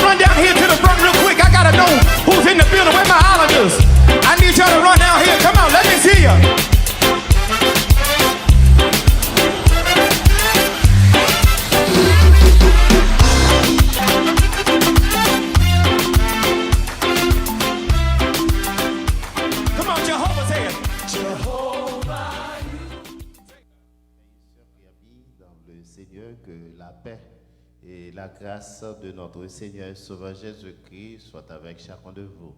run down here to the front real quick. I gotta know who's in the building. Where my islanders? I need y'all to run down here. Come on, let me see ya. Come on, Jehovah's here. Dans le Seigneur, que la paix et la grâce de notre Seigneur et Sauveur Jésus-Christ soient avec chacun de vous.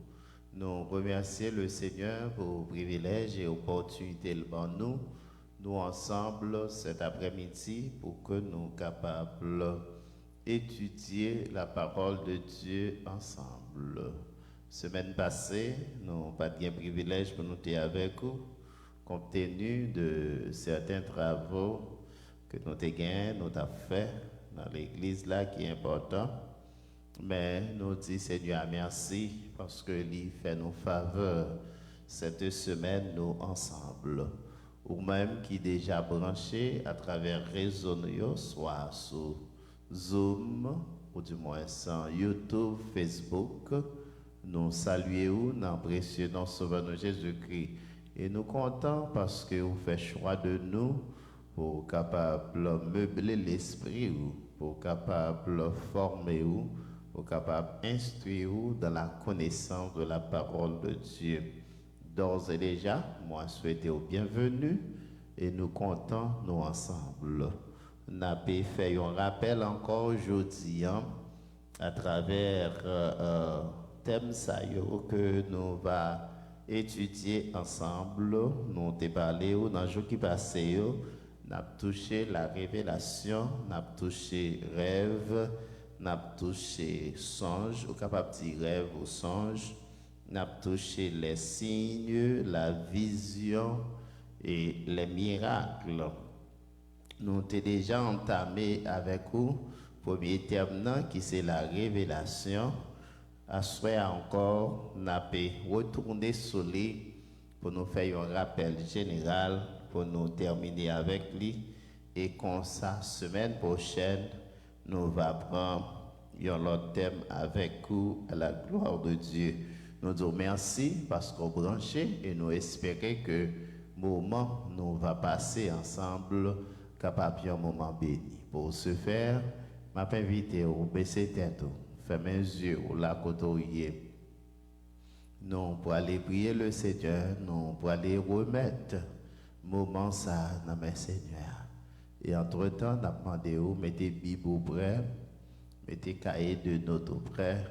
Nous remercions le Seigneur pour le privilège et l'opportunité nous, nous ensemble cet après-midi pour que nous capables d'étudier la parole de Dieu ensemble. Semaine passée, nous n'avons pas de privilège pour nous être avec vous, compte tenu de certains travaux que nous avons fait dans l'église là qui est important. Mais nous disons Seigneur merci parce que lui fait nos faveurs cette semaine nous ensemble. Ou même qui déjà branché à travers réseau soit sur Zoom ou du moins sur YouTube, Facebook. Nous saluons dans le précieux nom Sauveur Jésus-Christ. Et nous comptons parce que vous faites choix de nous pour capable meubler l'esprit, pour capable former, pour capable instruire dans la connaissance de la parole de Dieu. D'ores et déjà, moi souhaite au bienvenue et nous comptons nous ensemble. Nous avons fait un rappel encore aujourd'hui à travers thème que nous va étudier ensemble. Nous avons parlé dans le jour qui passé, nous avons touché la révélation, nous avons touché rêve, nous avons touché songe, ou capable de dire rêve ou songe, nous avons touché les signes, la vision et les miracles. Nous avons déjà entamé avec vous le premier terme qui c'est la révélation. À souhait encore, nous avons retourné sur lui pour nous faire un rappel général, pour nous terminer avec lui. Et comme ça, semaine prochaine, nous allons prendre un autre thème avec vous à la gloire de Dieu. Nous disons merci parce qu'on branché et nous espérons que le moment nous va passer ensemble, capable un moment béni. Pour ce faire, je m'invite à baisser tête. Fermez les yeux ou la côtoyer. Nous pour aller prier le Seigneur, nous pour aller remettre moment ça dans mes Seigneur. Et entre-temps, nous avons demandé où mettez Bible prêt, mettez cahier de notes prêt,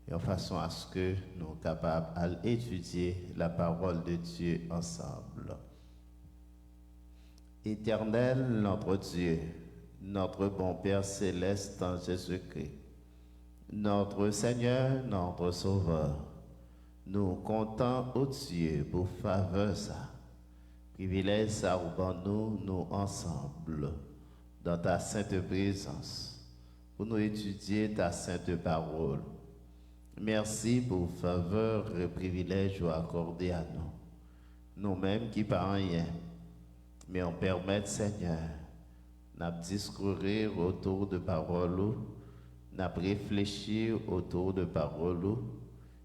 et en façon à ce que nous sommes capables d'étudier la parole de Dieu ensemble. Éternel, notre Dieu, notre bon Père céleste en Jésus-Christ, notre Seigneur, notre Sauveur, nous comptons au Dieu pour faveur ça, privilège ça ou nous ensemble dans ta sainte présence pour nous étudier ta sainte parole. Merci pour faveur et privilège accordé à nous, nous-mêmes qui par rien, mais on permet Seigneur, n'a discourir autour de paroles. N'a réfléchi autour de paroles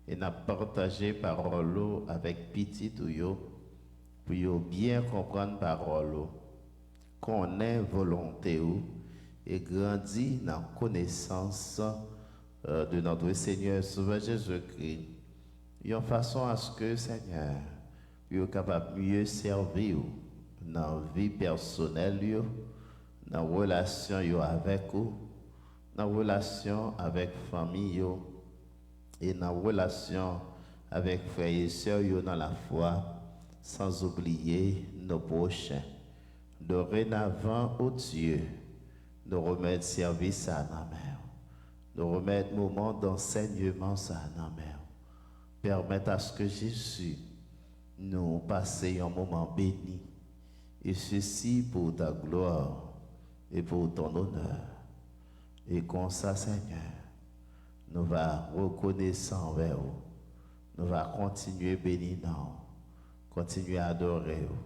et n'a partagé paroles avec petit ou yo pour bien comprendre paroles, qu'on ait volonté ou et grandi dans la connaissance de notre Seigneur Sauveur Jésus-Christ. De façon à ce que Seigneur, vous capable mieux servir dans la vie personnelle, dans la relation avec vous. Dans la relation avec la famille et dans la relation avec frères et sœurs dans la foi, sans oublier nos prochains. Dorénavant, ô Dieu, nous remettre service à nos mères, nous remettre moment d'enseignement à nos mères. Permettre à ce que Jésus nous passe un moment béni, et ceci pour ta gloire et pour ton honneur. Et comme ça, Seigneur, nous allons reconnaissant envers vous. Nous allons continuer bénir, continuer à adorer vous.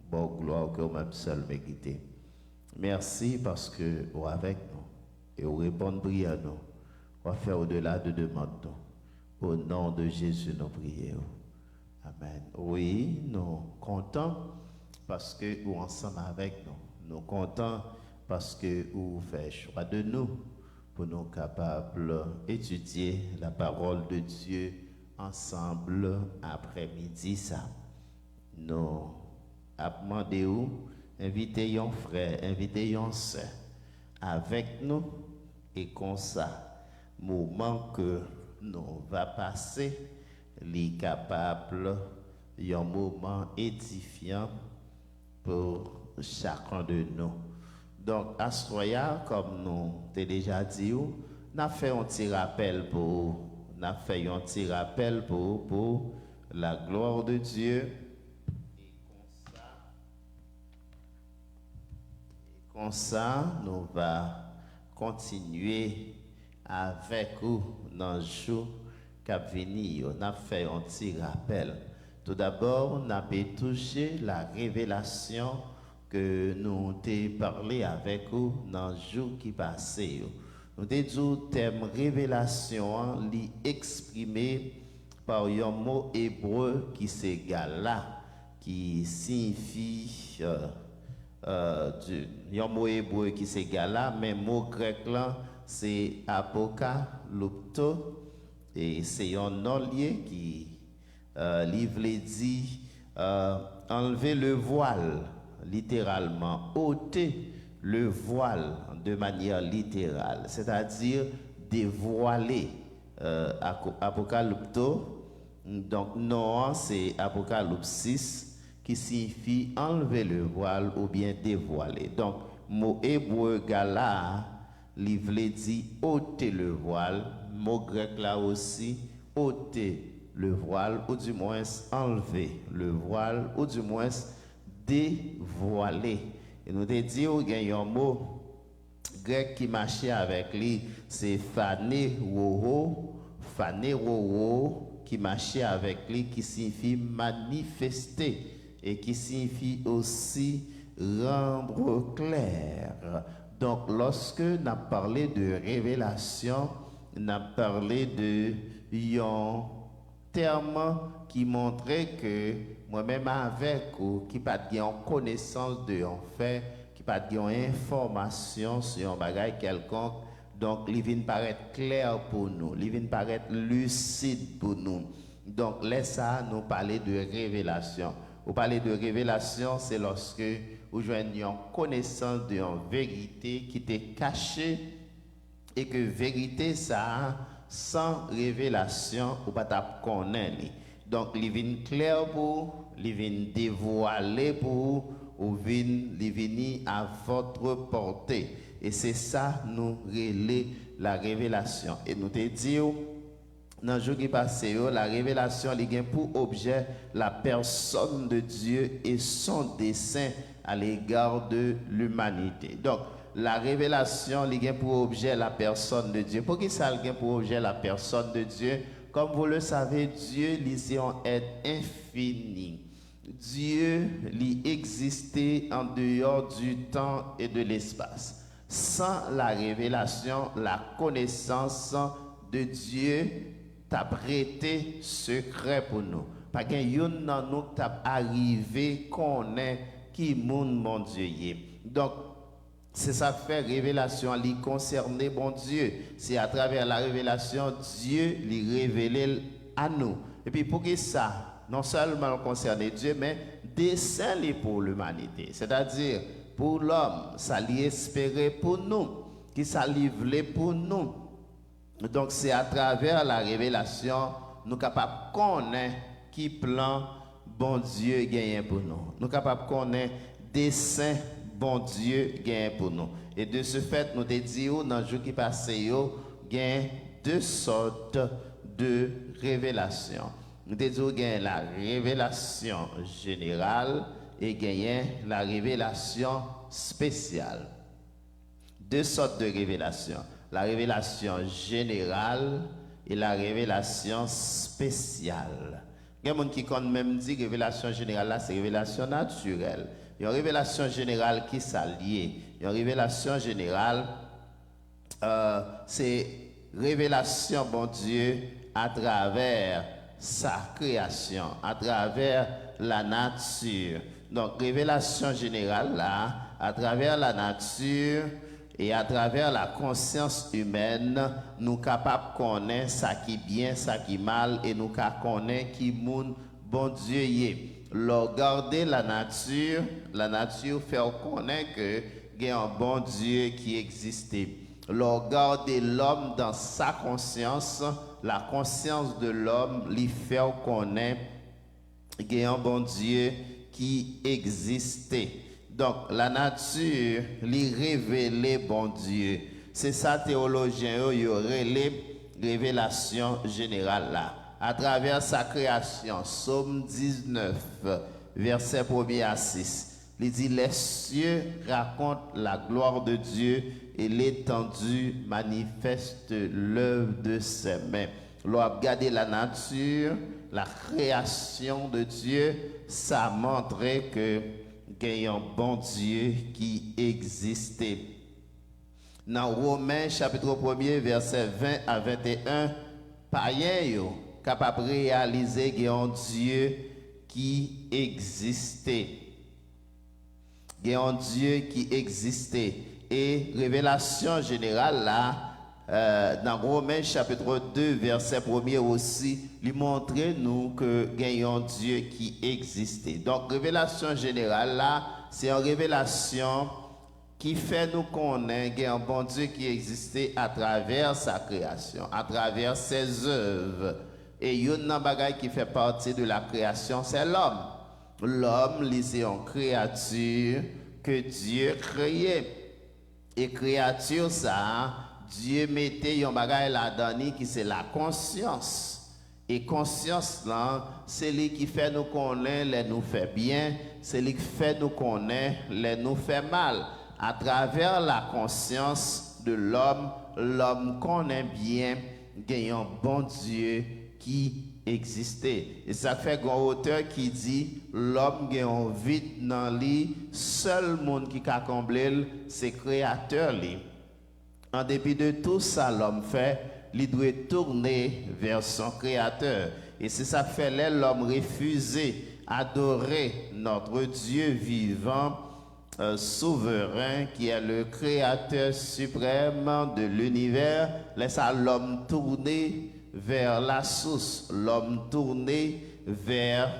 Bon gloire que vous-même seul méritez. Merci parce que vous avec nous et vous répondez à nous. On va faire au-delà de demande. Au nom de Jésus, nous prions. Amen. Oui, nous comptons parce que vous ensemble avec nous. Nous comptons parce que vous faites choix de nous pour nous capables d'étudier la parole de Dieu ensemble après-midi ça. Nous demandons, invitez un frère, invitez un sœur avec nous et comme ça, moment que nous va passer, les capables un moment édifiant pour chacun de nous. Donc, à ce soir, comme nous t'ai déjà dit, nous avons fait un petit rappel pour la gloire de Dieu. Et comme ça, nous allons continuer avec vous dans le jour qui a venu. On a fait un petit rappel. Tout d'abord, on a touché la révélation que nous avons parlé avec vous dans le jour qui passait. Nous avons dit que le thème révélation est exprimé par un mot hébreu qui c'est gala, qui signifie un mot hébreu qui c'est gala, mais le mot grec là c'est apokalypto et c'est un nom lié qui livre dit enlever le voile littéralement, ôter le voile de manière littérale, c'est-à-dire dévoiler apokalypto. Donc non, c'est apocalypsis qui signifie enlever le voile ou bien dévoiler. Donc mot hébreu gala livre dit ôter le voile, mot grec là aussi ôter le voile ou du moins enlever le voile ou du moins dévoiler. Et nous te dit qu'il y a un mot grec qui marchait avec lui, c'est phanéro, qui marchait avec lui, qui signifie manifester et qui signifie aussi rendre clair. Donc, lorsque nous avons parlé de révélation, nous avons parlé de un terme qui montrait que moi-même avec ou qui pas de connaissance de un fait, qui pas de information sur un bagage quelconque, donc il vient paraître clair pour nous, il vient paraître lucide pour nous. Donc laisse ça nous parler de révélation. Vous parlez de révélation, c'est lorsque vous joignez une connaissance d'une vérité qui était cachée et que vérité ça sans révélation ou pas t'a connaître. Donc il vient clair pour, il vient dévoiler pour ou vient à votre portée. Et c'est ça nous relève la révélation. Et nous te disons dans le jour qui passe, la révélation a pour objet la personne de Dieu et son dessein à l'égard de l'humanité. Donc, la révélation a pour objet la personne de Dieu. Pour qui ça a pour objet la personne de Dieu? Comme vous le savez, Dieu est en aide infinie. Dieu existait en dehors du temps et de l'espace. Sans la révélation, la connaissance de Dieu t'a prêté secret pour nous. Parce que yon nan nous t'a arrivé qu'on est qui monde mon Dieu y. Donc c'est ça fait révélation li concerner bon Dieu. C'est à travers la révélation Dieu lui révélé à nous. Et puis pour que ça non seulement concerner Dieu mais dessein pour l'humanité. C'est-à-dire pour l'homme, ça lui espérer pour nous, qui ça livré pour nous. Donc c'est à travers la révélation nous capables connaître qui plan bon Dieu gagne pour nous. Nous capables connaître dessein bon Dieu gagne pour nous. Et de ce fait nous te disons dans le jour qui passe gagne deux sortes de révélations. Nous te disons gagne la révélation générale et gagne la révélation spéciale. Deux sortes de révélations. La révélation générale et la révélation spéciale. Il y a des gens qui même dit que la révélation générale, là, c'est révélation naturelle. Il y a une révélation générale qui s'allie. Il y a une révélation générale, c'est révélation, bon Dieu, à travers sa création, à travers la nature. Donc, révélation générale là, à travers la nature et à travers la conscience humaine, nous capables de connaître ça qui est bien, ça qui est mal, et nous connaître qui moun bon Dieu y est. Regarder la nature fait connaître que il y a un bon Dieu qui existait. Regarder l'homme dans sa conscience, la conscience de l'homme lui fait connaître qu'il y a un bon Dieu qui existait. Donc la nature lui révélait bon Dieu. C'est ça théologien y aurait les révélations générales là. À travers sa création, Psaume 19, verset 1er à 6. Il dit, les cieux racontent la gloire de Dieu et l'étendue manifeste l'œuvre de ses mains. L'on a regardé la nature, la création de Dieu, ça montrait que il y a un bon Dieu qui existait. Dans Romains chapitre 1er, verset 20 à 21, païens capable de réaliser qu'il y a un Dieu qui existait. Il y a un Dieu qui existait. Et révélation générale là, dans Romains chapitre 2, verset 1er aussi, lui montrer nous que il y a un Dieu qui existait. Donc révélation générale là, c'est une révélation qui fait nous connaître qu'il y a un bon Dieu qui existait à travers sa création, à travers ses œuvres. Et il y a un bagage qui fait partie de la création, c'est l'homme. L'homme, c'est une créature que Dieu créait. Et créature, ça, Dieu mettait un bagage là-dedans qui c'est la conscience. Et conscience, là, c'est lui qui fait nous connaître, les nous fait bien. C'est lui qui fait nous connaître, les nous fait mal. À travers la conscience de l'homme, l'homme connaît bien qu'il y a un bon Dieu qui existait. Et ça fait un auteur qui dit l'homme qui a un vide dans lui, seul monde qui a comblé, c'est créateur lui. En dépit de tout ça, l'homme fait, il doit tourner vers son créateur. Et c'est ça fait l'homme refuser adorer notre Dieu vivant, souverain, qui est le créateur suprême de l'univers. Laisse l'homme tourner vers la source, l'homme tourné vers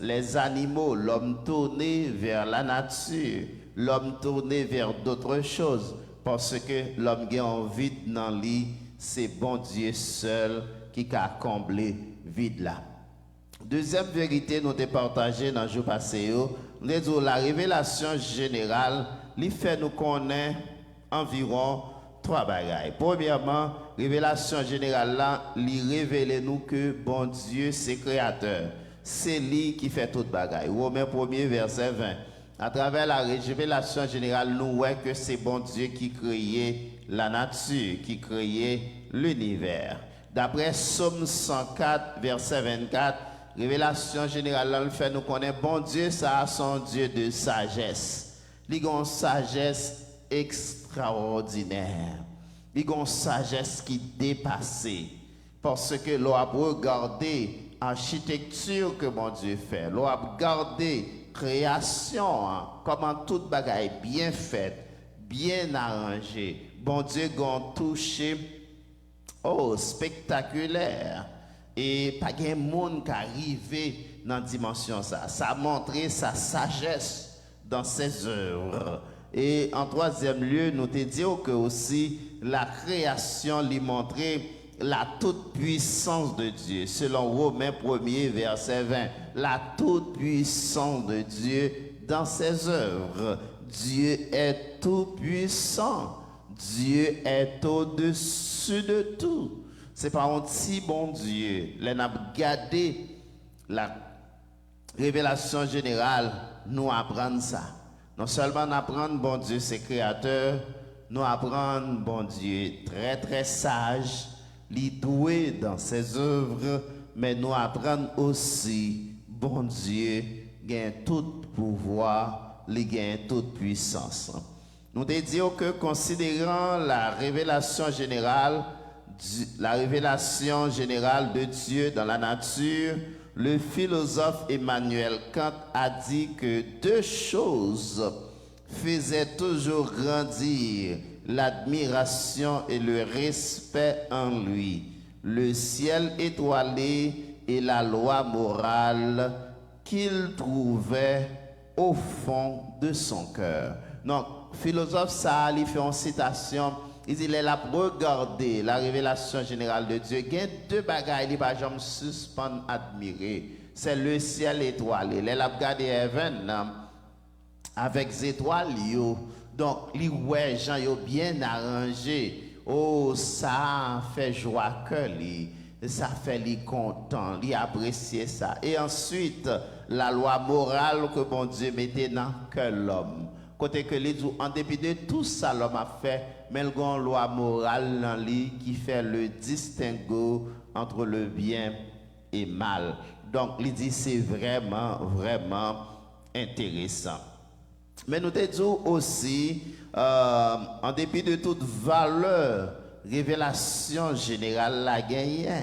les animaux, l'homme tourné vers la nature, l'homme tourné vers d'autres choses, parce que l'homme qui a envie dans lui, c'est bon Dieu seul qui a comblé vide là. Deuxième vérité, nous avons partagé dans le jour passé, nous avons dit la révélation générale, lui fait nous connaître environ trois bagailles. Premièrement, révélation générale là, lui révèle nous que bon Dieu c'est créateur. C'est lui qui fait toute bagaille. Romains 1er verset 20. À travers la révélation générale, nous voyons que c'est bon Dieu qui créait la nature, qui créait l'univers. D'après Psaume 104 verset 24, révélation générale là, fait nous connaître bon Dieu, ça a son Dieu de sagesse. Il a une sagesse extraordinaire. Il a une sagesse qui dépasse. Parce que l'on a regardé l'architecture que mon Dieu fait. L'on a regardé création, comment toute bagaille est bien faite, bien arrangée. Bon Dieu a touché, spectaculaire. Et pas de monde qui arrive dans la dimension ça. Ça a montré sa sagesse dans ses œuvres. Et en troisième lieu, nous te disons que aussi la création lui montrait la toute-puissance de Dieu. Selon Romains 1er verset 20, la toute-puissance de Dieu dans ses œuvres. Dieu est tout-puissant. Dieu est au-dessus de tout. C'est pas un si bon Dieu. Là, n'a gardé la révélation générale, nous apprendre ça. Non seulement apprendre bon Dieu c'est créateur, nous apprendre bon Dieu très très sage, li doué dans ses œuvres, mais nous apprendre aussi bon Dieu gagne tout pouvoir, il gagne toute puissance. nous te disons que considérant la révélation générale de Dieu dans la nature, le philosophe Emmanuel Kant a dit que deux choses faisaient toujours grandir l'admiration et le respect en lui: le ciel étoilé et la loi morale qu'il trouvait au fond de son cœur. Donc, philosophe ça, il fait une citation. Il dit, il a regardé la révélation générale de Dieu. Il y a deux bagailles, il va jamais suspendre, admirer. C'est le ciel étoilé. Il a regardé Heaven avec les étoiles. Donc, les ouais, gens bien arrangé. Oh, ça fait joie que lui. Ça fait lui content, lui apprécier ça. Et ensuite, la loi morale que bon Dieu mettait dans que l'homme. Côté que les en dépit de tout ça, l'homme a fait, mais il y a une loi morale dans lui qui fait le distinguo entre le bien et mal. Donc, il dit c'est vraiment, vraiment intéressant. Mais nous te disons aussi, en dépit de toute valeur, révélation générale la gagne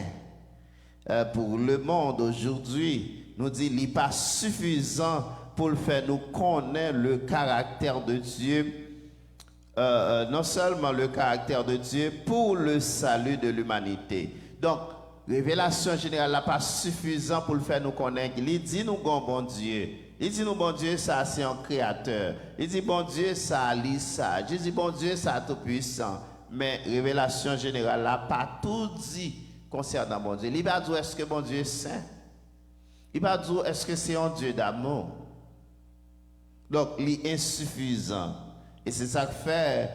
pour le monde aujourd'hui, nous dit qu'il n'est pas suffisant pour le faire nous connaître le caractère de Dieu, non seulement le caractère de Dieu pour le salut de l'humanité. Donc, révélation générale n'est pas suffisant pour le faire nous connaître. Il dit nous bon Dieu. Il dit nous bon Dieu, ça c'est un créateur. Il dit bon Dieu, ça lit ça. Il dit bon Dieu, ça tout puissant. Mais révélation générale n'a pas tout dit concernant bon Dieu. Il va dire est-ce que bon Dieu est saint? Il va dire est-ce que c'est un Dieu d'amour? Donc, il est insuffisant. Et c'est ça que fait,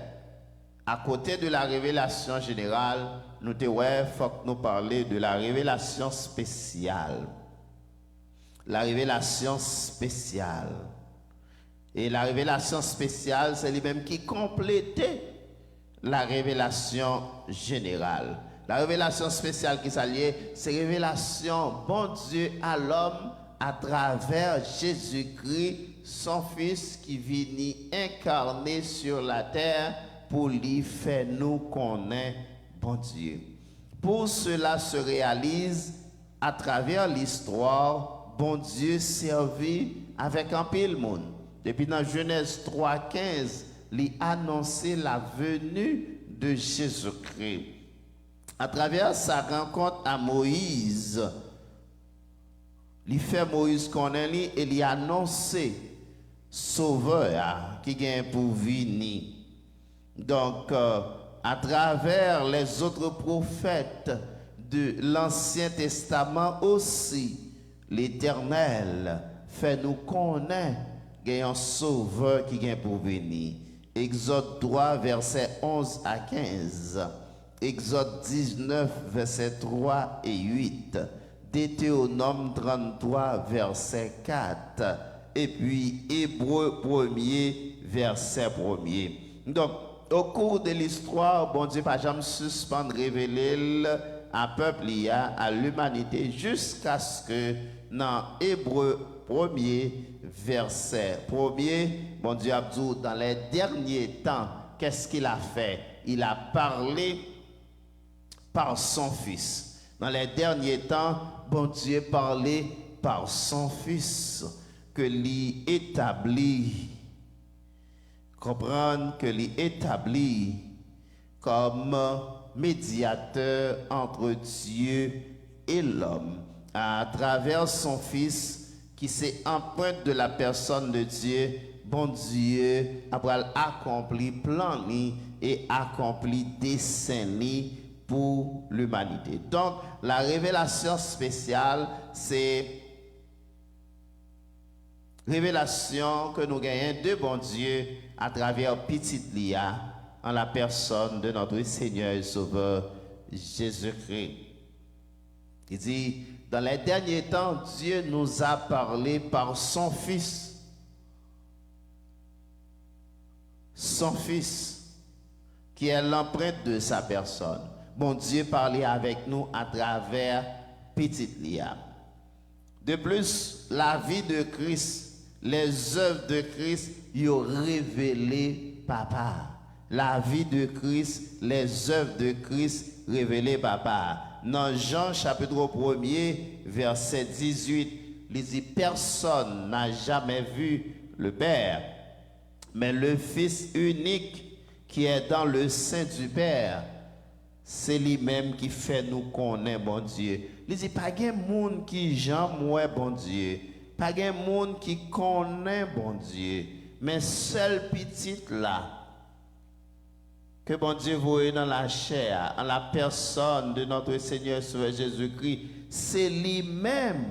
à côté de la révélation générale, nous faut que nous parler de la révélation spéciale. La révélation spéciale. Et la révélation spéciale, c'est lui-même qui complétait la révélation générale. La révélation spéciale qui s'allie, c'est révélation, bon Dieu, à l'homme à travers Jésus-Christ, son Fils qui vient incarner sur la terre pour lui faire nous connaître bon Dieu. Pour cela se réalise à travers l'histoire, bon Dieu servi avec un pile monde. Depuis dans Genèse 3,15, il a annoncé la venue de Jésus-Christ. À travers sa rencontre à Moïse, il fait Moïse connaître et il a annoncé Sauveur qui vient pour venir. Donc, à travers les autres prophètes de l'Ancien Testament aussi, l'Éternel fait nous connaître qu'il y a un Sauveur qui vient pour venir. Exode 3, versets 11 à 15. Exode 19, versets 3 et 8. Deutéronome 33, verset 4. Et puis Hébreu 1er, verset 1er. Donc, au cours de l'histoire, bon Dieu n'a jamais suspendre révéler à peuple, à l'humanité, jusqu'à ce que dans Hébreu 1er, verset 1er, bon Dieu a dit dans les derniers temps, qu'est-ce qu'il a fait? Il a parlé par son Fils. Dans les derniers temps, bon Dieu parlait par son Fils. Que l'y établit, comprendre que l'y établit comme médiateur entre Dieu et l'homme, à travers son Fils qui s'est empreinte de la personne de Dieu. Bon Dieu après accompli plan et accompli dessein pour l'humanité. Donc la révélation spéciale, c'est révélation que nous gagnons de bon Dieu à travers petite Lia en la personne de notre Seigneur et Sauveur Jésus-Christ. Il dit, dans les derniers temps, Dieu nous a parlé par son Fils. Son Fils, qui est l'empreinte de sa personne. Bon Dieu parlait avec nous à travers petite Lia. De plus, la vie de Christ, les œuvres de Christ, y ont révélé papa. La vie de Christ, les œuvres de Christ révélées papa. Dans Jean chapitre 1er, verset 18, il dit personne n'a jamais vu le Père, mais le Fils unique qui est dans le sein du Père, c'est lui-même qui fait nous connaître bon Dieu. Il dit pas de monde qui j'aime bon Dieu, pas de monde qui connaît bon Dieu, mais seul petit là que bon Dieu voit dans la chair, en la personne de notre Seigneur Sauveur Jésus-Christ, c'est lui-même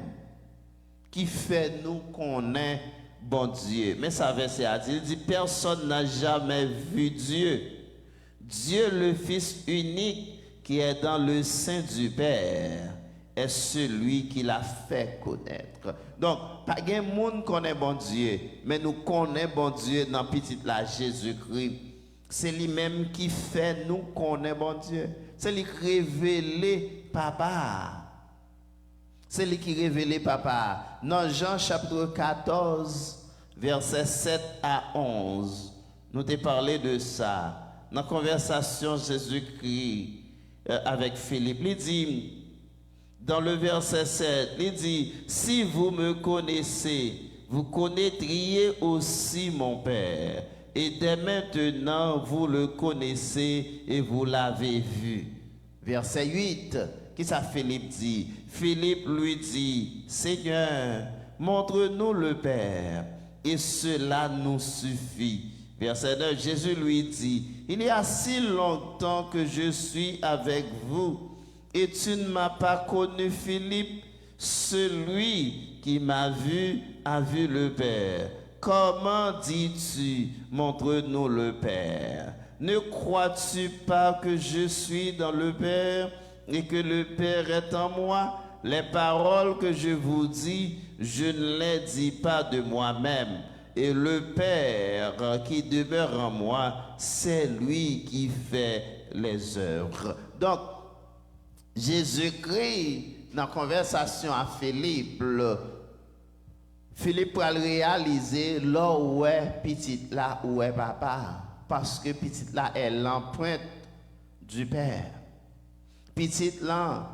qui fait nous connaître bon Dieu. Mais ça verset a dit, il dit personne n'a jamais vu Dieu. Dieu le Fils unique qui est dans le sein du Père est celui qui l'a fait connaître. Donc, pas de monde connaît bon Dieu, mais nous connaissons bon Dieu dans petit la Jésus-Christ. C'est lui-même qui fait nous connaître bon Dieu. C'est lui qui révèle papa. C'est lui qui révèle papa. Dans Jean chapitre 14, versets 7 à 11, nous t'ai parlé de ça. Dans la conversation Jésus-Christ avec Philippe, il dit, dans le verset 7, il dit, si vous me connaissez, vous connaîtriez aussi mon Père. Et dès maintenant, vous le connaissez et vous l'avez vu. Verset 8, qui ça Philippe dit? Philippe lui dit, Seigneur, montre-nous le Père, et cela nous suffit. Verset 9, Jésus lui dit, il y a si longtemps que je suis avec vous, et tu ne m'as pas connu, Philippe. Celui qui m'a vu a vu le Père. Comment dis-tu, montre-nous le Père? Ne crois-tu pas que je suis dans le Père et que le Père est en moi? Les paroles que je vous dis, je ne les dis pas de moi-même. Et le Père qui demeure en moi, c'est lui qui fait les œuvres. Donc, Jésus-Christ, dans la conversation à Philippe, Philippe a réalisé là où est petit, là où est papa. Parce que petit là est l'empreinte du Père. Petit là,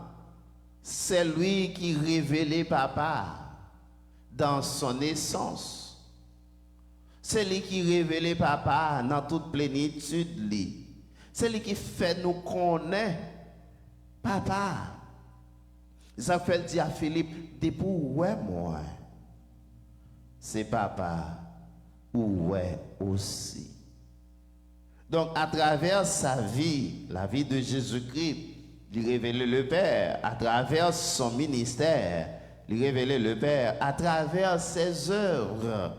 c'est lui qui révélait papa dans son essence. C'est lui qui révélait papa dans toute plénitude. C'est lui qui fait nous connaître papa. Ça fait dire à Philippe, depuis où est moi? C'est papa où est aussi. Donc, à travers sa vie, la vie de Jésus-Christ, il révélait le Père. À travers son ministère, il révélait le Père. À travers ses œuvres,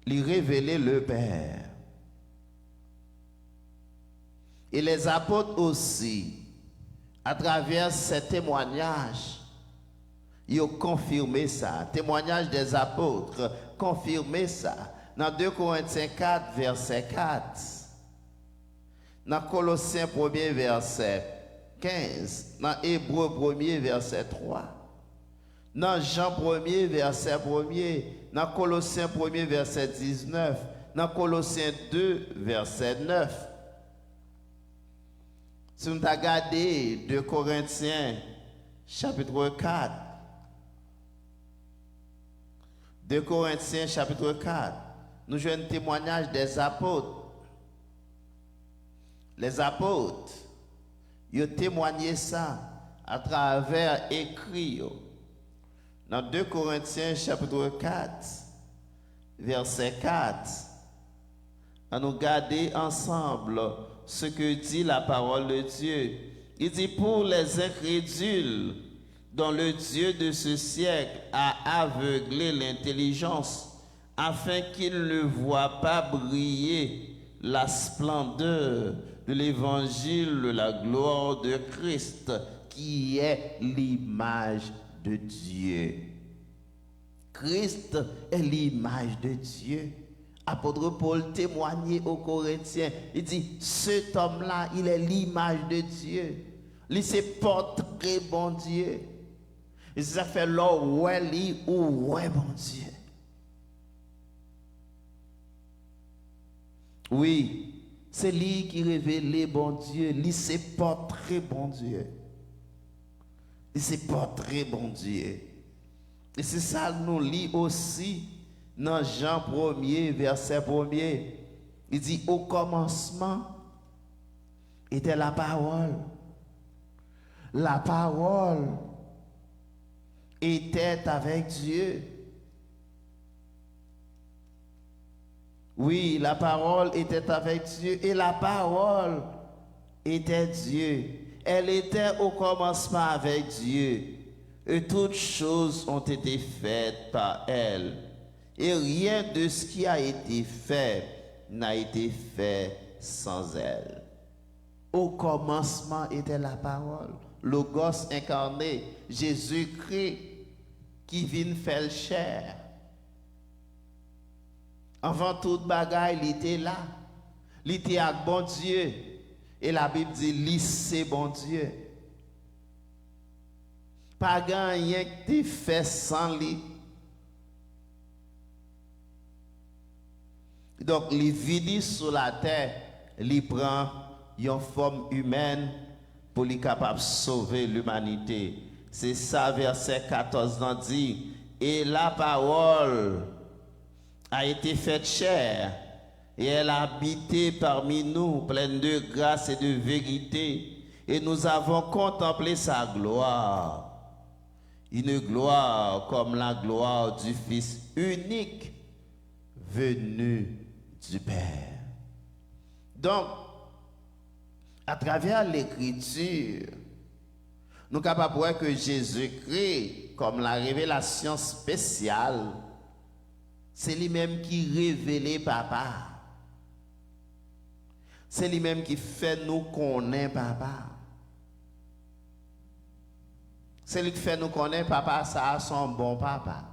il révélait le Père. Et les apôtres aussi, à travers ces témoignages, ils ont confirmé ça. Témoignage des apôtres, confirmé ça. Dans 2 Corinthiens 4, verset 4. Dans Colossiens 1er, verset 15. Dans Hébreux 1er, verset 3. Dans Jean 1er, verset 1er. Dans Colossiens 1er, verset 19. Dans Colossiens 2, verset 9. Si nous regardons 2 Corinthiens, chapitre 4. 2 Corinthiens, chapitre 4. Nous jouons un témoignage des apôtres. Les apôtres, ils ont témoigné ça à travers écrit. Dans 2 Corinthiens, chapitre 4, verset 4, on nous garder ensemble ce que dit la parole de Dieu. Il dit, pour les incrédules, dont le Dieu de ce siècle a aveuglé l'intelligence, afin qu'ils ne voient pas briller la splendeur de l'évangile de la gloire de Christ, qui est l'image de Dieu. Christ est l'image de Dieu. Apôtre Paul témoignait aux Corinthiens. Il dit, cet homme-là, il est l'image de Dieu. Il se porte très bon Dieu. Et ça fait là où est bon Dieu. Oui, c'est lui qui révèle bon Dieu, lui c'est portrait bon Dieu. Et c'est portrait bon Dieu. Et c'est ça que nous lisons aussi dans Jean 1er, verset 1er. Il dit, au commencement était la parole. La parole était avec Dieu. Oui, la parole était avec Dieu et la parole était Dieu. Elle était au commencement avec Dieu. Et toutes choses ont été faites par elle. Et rien de ce qui a été fait n'a été fait sans elle. Au commencement était la parole. Logos incarné, Jésus-Christ qui vient faire chair. Avant toute bagaille, il était là. Il était avec bon Dieu. Et la Bible dit, lui c'est bon Dieu. Pas rien qui fait sans lui. Donc, il vit sur la terre, il prend une forme humaine pour être capable de sauver l'humanité. C'est ça, verset 14 dit. Et la parole a été faite chair, et elle a habité parmi nous, pleine de grâce et de vérité. Et nous avons contemplé sa gloire. Une gloire comme la gloire du Fils unique venu du Père. Donc, à travers l'écriture, nous sommes capables de voir que Jésus-Christ, comme la révélation spéciale, c'est lui-même qui révèle Papa. C'est lui-même qui fait nous connaître Papa. C'est lui qui fait nous connaître Papa, ça a son bon Papa.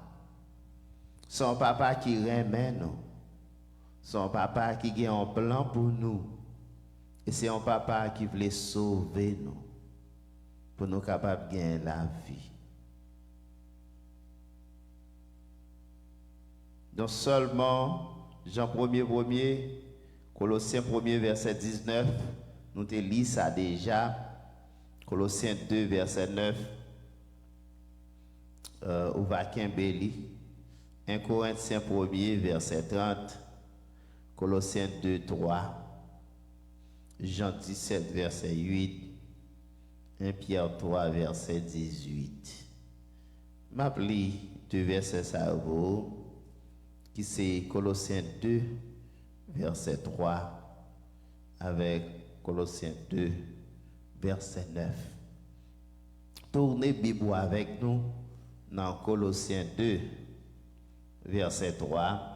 Son Papa qui remet nous. Son Papa qui a un plan pour nous. Et c'est un Papa qui voulait sauver nous. Pour nous capables de gagner la vie. Donc seulement, Jean 1er, Colossiens 1er, verset 19, nous te lisons ça déjà. Colossiens 2, verset 9, au vaquin Béli. 1 Corinthiens 1er, verset 30, Colossiens 2, 3, Jean 17, verset 8, 1 Pierre 3, verset 18. M'appli deux versets ça qui c'est Colossiens 2, verset 3, avec Colossiens 2, verset 9. Tournez Bible avec nous dans Colossiens 2, verset 3.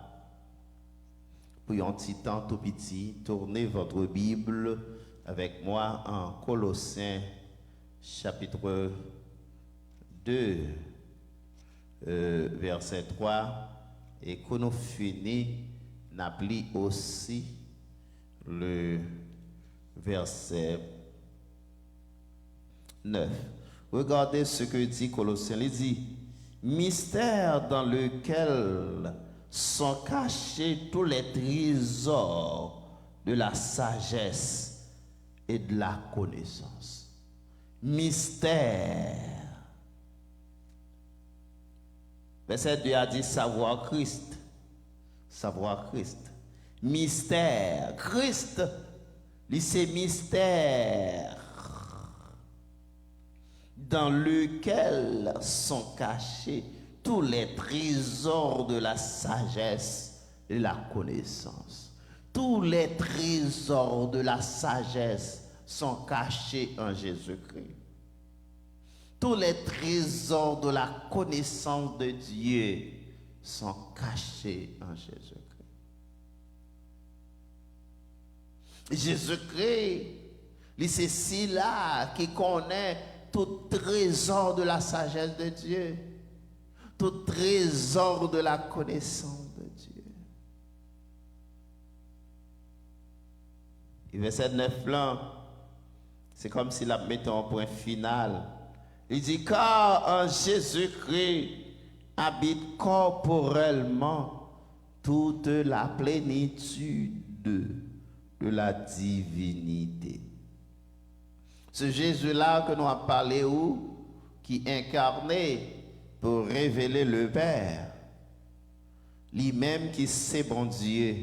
Pour un petit temps tout petit, tournez votre Bible avec moi en Colossiens chapitre 2, verset 3. Et quand nous finissons, n'appli aussi le verset 9. Regardez ce que dit Colossiens. Il dit, mystère dans lequel sont cachés tous les trésors de la sagesse et de la connaissance. Mystère. Verset 2 a dit savoir Christ. Savoir Christ. Mystère. Christ, c'est mystère dans lequel sont cachés tous les trésors de la sagesse et de la connaissance. Tous les trésors de la sagesse sont cachés en Jésus-Christ. Tous les trésors de la connaissance de Dieu sont cachés en Jésus-Christ. Jésus-Christ, c'est celui-là qui connaît tout trésor de la sagesse de Dieu, tout trésor de la connaissance de Dieu. Et verset 9 là, c'est comme s'il a mis un point final. Il dit, car en Jésus-Christ habite corporellement toute la plénitude de la divinité. Ce Jésus-là que nous avons parlé, qui incarné pour révéler le Père, lui-même qui sait bon Dieu,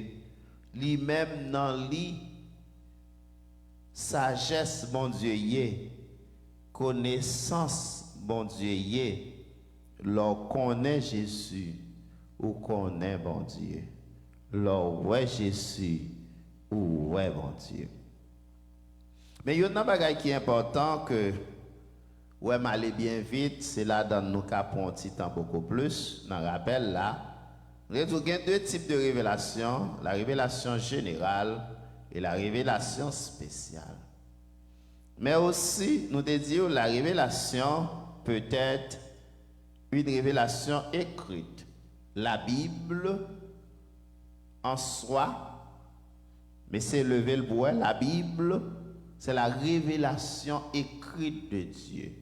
lui-même dans lui, sagesse bon Dieu yé, connaissance bon Dieu yé, l'on connaît Jésus ou connaît bon Dieu, l'on ouais Jésus ou ouais bon Dieu. Mais il y a un bagage qui est important que ouais m'aller bien vite, c'est là dans nous capons un petit temps beaucoup plus. Dans rappel là, il y a deux types de révélations, la révélation générale et la révélation spéciale. Mais aussi, nous disons la révélation peut être une révélation écrite. La Bible en soi, mais c'est lever le bois, la Bible, c'est la révélation écrite de Dieu.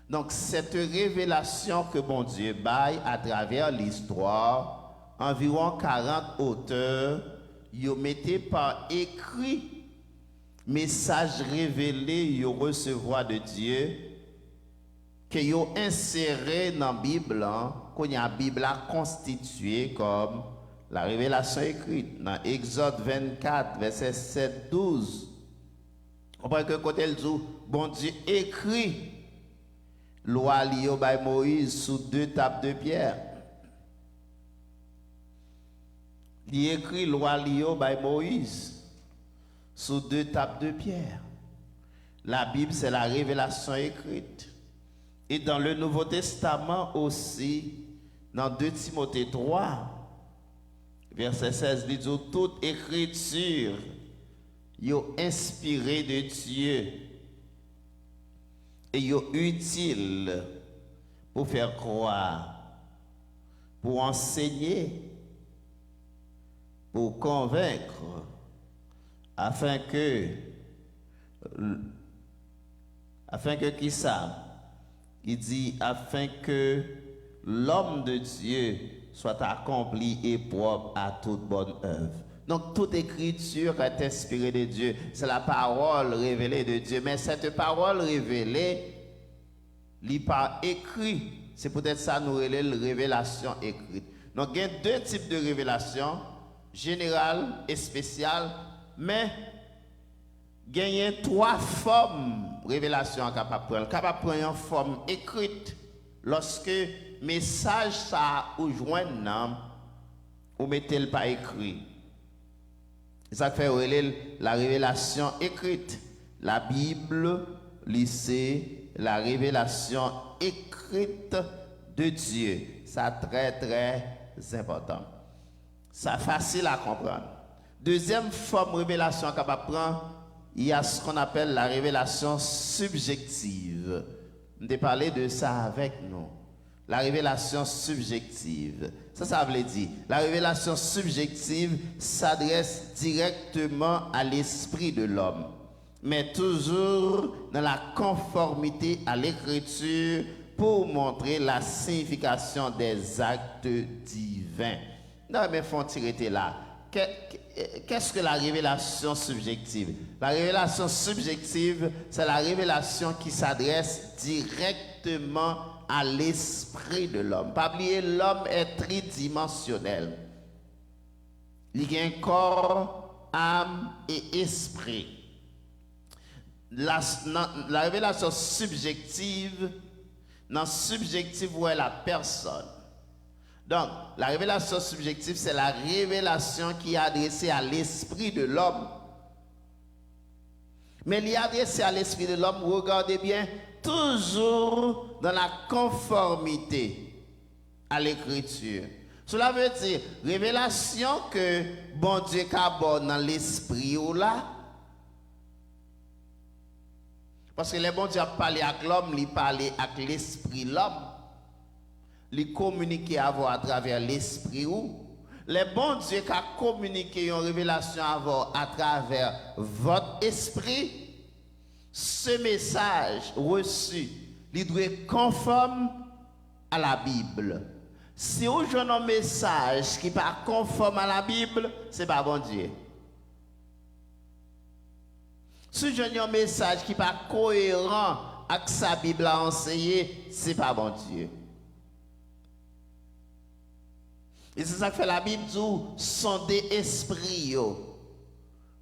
Donc, cette révélation que bon Dieu baille à travers l'histoire, environ 40 auteurs, ils mettaient par écrit message révélé, ils recevoir de Dieu, que ils ont inséré dans la Bible, qu'on y a la Bible constituée comme la révélation écrite. Dans Exode 24, verset 7-12, on voit que côté le dit, bon Dieu écrit loi liée by Moïse sous 2 tables de pierre. Il écrit loi liée by Moïse sous 2 tables de pierre. La Bible, c'est la révélation écrite. Et dans le Nouveau Testament aussi, dans 2 Timothée 3, verset 16, il dit toute écriture est inspirée de Dieu et est utile pour faire croire, pour enseigner, pour convaincre, afin que qui ça? Il dit afin que l'homme de Dieu soit accompli et propre à toute bonne œuvre. Donc toute écriture est inspirée de Dieu. C'est la parole révélée de Dieu. Mais cette parole révélée, n'est pas écrit. C'est peut-être ça nous relève la révélation écrite. Donc il y a 2 types de révélations, générale et spéciale, mais il y a 3 formes de révélation capable de prendre une forme écrite lorsque message ça ou joindre ou mettez le pas écrit. Ça fait la révélation écrite. La Bible, c'est la révélation écrite de Dieu. Ça très très important. Ça facile à comprendre. Deuxième forme de révélation qu'on va prendre, il y a ce qu'on appelle la révélation subjective. On a parlé de ça avec nous. La révélation subjective. Ça veut dire, la révélation subjective s'adresse directement à l'esprit de l'homme, mais toujours dans la conformité à l'écriture pour montrer la signification des actes divins. Non, mais il faut tirer là. Qu'est-ce que la révélation subjective? La révélation subjective, c'est la révélation qui s'adresse directement à l'esprit de l'homme. Pas oublier, l'homme est tridimensionnel. Il y a un corps, âme et esprit. La révélation subjective, dans subjective, où est la personne. Donc, la révélation subjective, c'est la révélation qui est adressée à l'esprit de l'homme. Mais il est adressé à l'esprit de l'homme, regardez bien, toujours dans la conformité à l'écriture. Cela veut dire, révélation que bon Dieu cabot dans l'esprit ou là. Parce que les bon Dieu a parlé avec l'homme, il parle avec l'esprit l'homme. Il communique à travers l'esprit ou. Les bons Dieu qui a communiqué une révélation à travers votre esprit, ce message reçu, il doit être conforme à la Bible. Si vous avez un message qui n'est pas conforme à la Bible, ce n'est pas bon Dieu. Si je un message qui n'est pas cohérent avec sa Bible a enseigné, ce n'est pas bon Dieu. Et c'est ça que fait la Bible dit, sonder esprit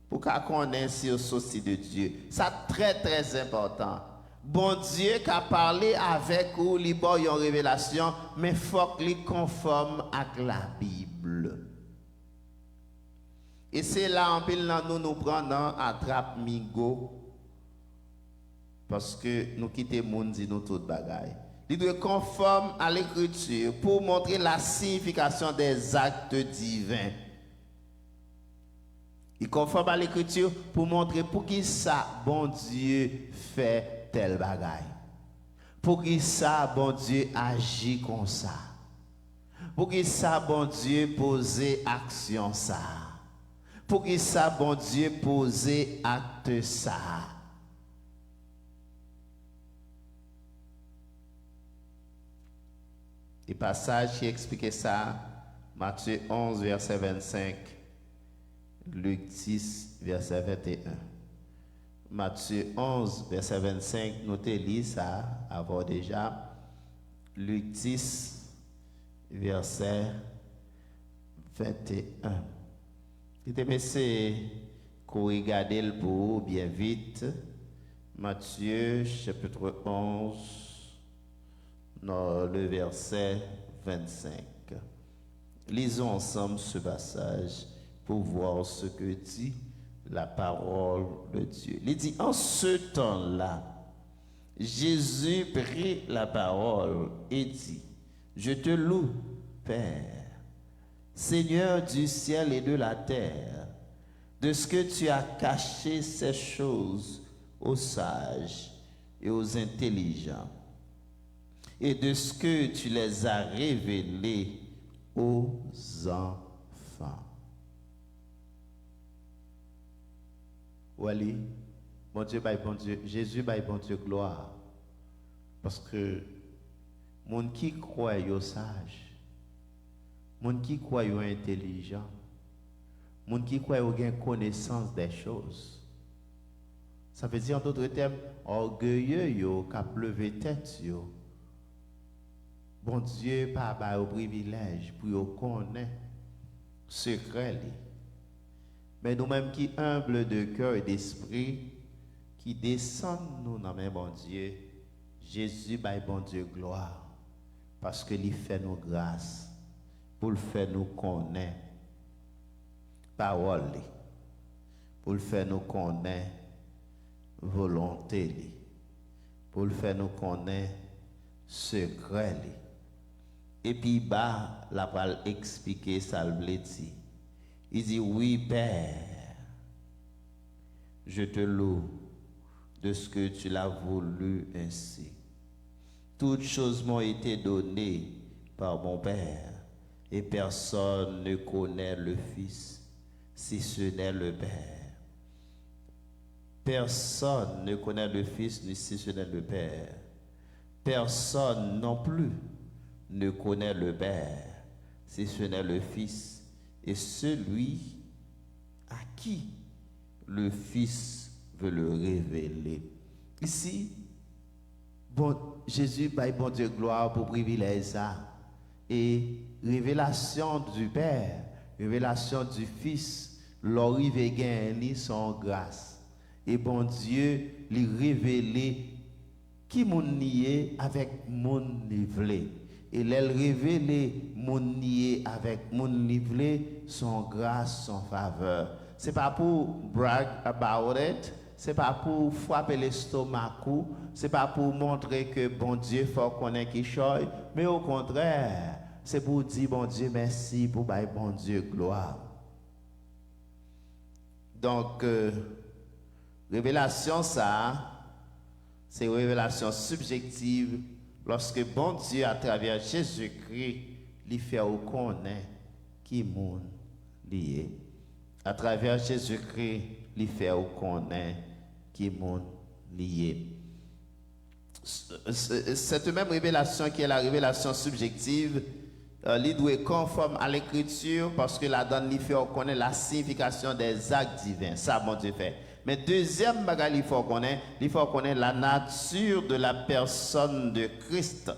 pour qu'on connaisse si au souci de Dieu. Ça très très important. Bon Dieu qui a parlé avec vous, il y a une révélation, mais il faut qu'il conforme avec la Bible. Et c'est là en pile nous prenons attrape migo parce que nous quittons le monde dit nous tout bagaille. Il doit conforme à l'écriture pour montrer la signification des actes divins. Il conforme à l'écriture pour montrer pour qui ça bon Dieu fait tel bagaille. Pour qui ça bon Dieu agit comme ça. Pour qui ça bon Dieu poser action ça. Pour qui ça bon Dieu poser acte ça. Et passage qui explique ça, Matthieu 11, verset 25, Luc 10, verset 21. Matthieu 11, verset 25, notez lire ça avant déjà. Luc 10, verset 21. Et c'est qu'on regarde le pour bien vite. Matthieu, chapitre 11, dans le verset 25. Lisons ensemble ce passage pour voir ce que dit la parole de Dieu. Il dit, en ce temps-là, Jésus prit la parole et dit, je te loue, Père, Seigneur du ciel et de la terre, de ce que tu as caché ces choses aux sages et aux intelligents, et de ce que tu les as révélées aux enfants. Wally, bon Dieu, bon Dieu, Jésus, bon Dieu, gloire. Parce que, mon qui croit yo sage, mon qui croit yo intelligent, mon qui croit yo gain connaissance des choses. Ça veut dire en d'autres termes, orgueilleux yo, qu'a levé tête yo. Bon Dieu, pas au privilège pour yo connaître secret li. Mais nous-mêmes qui humbles de cœur et d'esprit, qui descendent nous dans le bon Dieu, Jésus, bon Dieu, gloire, parce que il fait nous grâce, pour le faire nous connaître, parole, pour le faire nous connaître, volonté, pour le faire nous connaître, secret. Et puis, la parole expliquer ça le dit. Il dit, oui, Père, je te loue de ce que tu l'as voulu ainsi. Toutes choses m'ont été données par mon Père, et personne ne connaît le Fils, si ce n'est le Père. Personne ne connaît le Fils, si ce n'est le Père. Personne non plus ne connaît le Père, si ce n'est le Fils, et celui à qui le Fils veut le révéler. Ici, bon, Jésus, bon Dieu, gloire pour privilège ça. Et révélation du Père, révélation du Fils, l'arrivée gagne son grâce. Et bon Dieu, lui révéler qui mon nié avec mon nivelé. Et elle révélé mon nié avec mon nivelé, son grâce, son faveur. C'est pas pour brag about it, c'est pas pour frapper l'estomac, c'est pas pour montrer que bon Dieu faut connaître qui choy, mais au contraire, c'est pour dire bon Dieu merci pour bon Dieu gloire. Donc révélation ça, c'est une révélation subjective lorsque bon Dieu à travers Jésus-Christ lui fait connaître qui monde lié. À travers Jésus-Christ lui fait connaître qui monde lié. Cette même révélation qui est la révélation subjective, il doit être conforme à l'écriture parce que la donne lui fait connaître la signification des actes divins. Ça, bon Dieu fait. Mais deuxième bagage, il faut connaître la nature de la personne de Christ.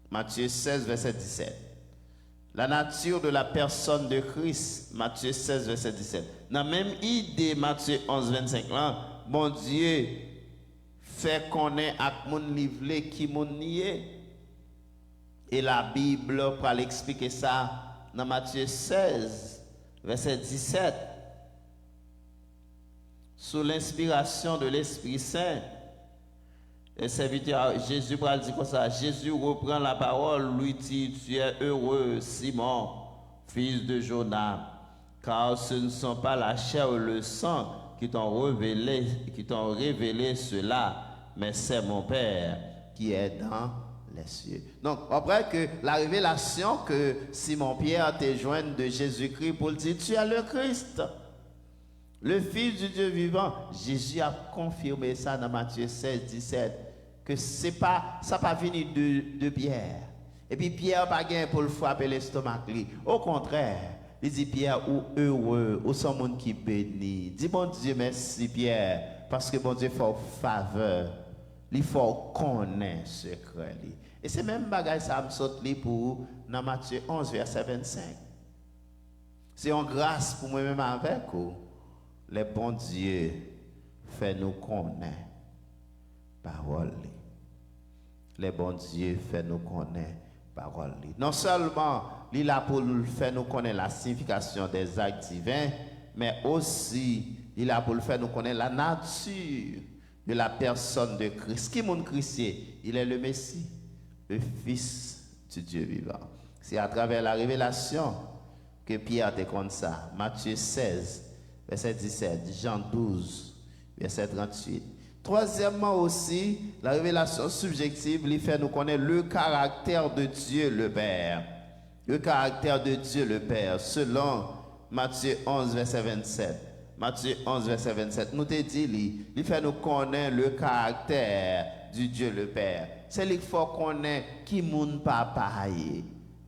Matthieu 16, verset 17. La nature de la personne de Christ. Matthieu 16, verset 17. Dans la même idée, Matthieu 11, 25, là, bon Dieu fait connaître à mon livre qui mon nié. Et la Bible pour l'expliquer ça dans Matthieu 16, verset 17. Sous l'inspiration de l'Esprit Saint, le serviteur Jésus va dire comme ça. Jésus reprend la parole, lui dit: tu es heureux, Simon, fils de Jonas, car ce ne sont pas la chair ou le sang qui t'ont révélé cela, mais c'est mon Père qui est dans les cieux. Donc, après que la révélation que Simon-Pierre te joigne de Jésus-Christ pour dire: tu es le Christ, le Fils du Dieu vivant. Jésus a confirmé ça dans Matthieu 16, 17, que ça pas venu de Pierre. Et puis Pierre pas gain pour le frapper l'estomac. Au contraire, il dit: Pierre, ou heureux, ou son monde qui bénit. Dis bon Dieu merci Pierre, parce que bon Dieu fait faveur. Il faut connaître ce secret. Et c'est même bagage ça me saute pour dans Matthieu 11, verset 25. C'est en grâce pour moi-même avec vous. Les bons dieux fait nous connaître parole. Les bons dieux fait nous connaître parole. Non seulement il a pour faire nous connaître la signification des actes divins, mais aussi il a pour faire nous connaître la nature de la personne de Christ. Qui est mon Christ? Il est le Messie, le Fils du Dieu vivant. C'est à travers la révélation que Pierre te compte ça. Matthieu 16, verset 17, Jean 12, verset 38. Troisièmement aussi, la révélation subjective lui fait nous connaître le caractère de Dieu le Père. Le caractère de Dieu le Père, selon Matthieu 11, verset 27. Matthieu 11, verset 27, nous te dit, il fait nous connaître le caractère du Dieu le Père. C'est lui qu'il faut connaître qui moun papa.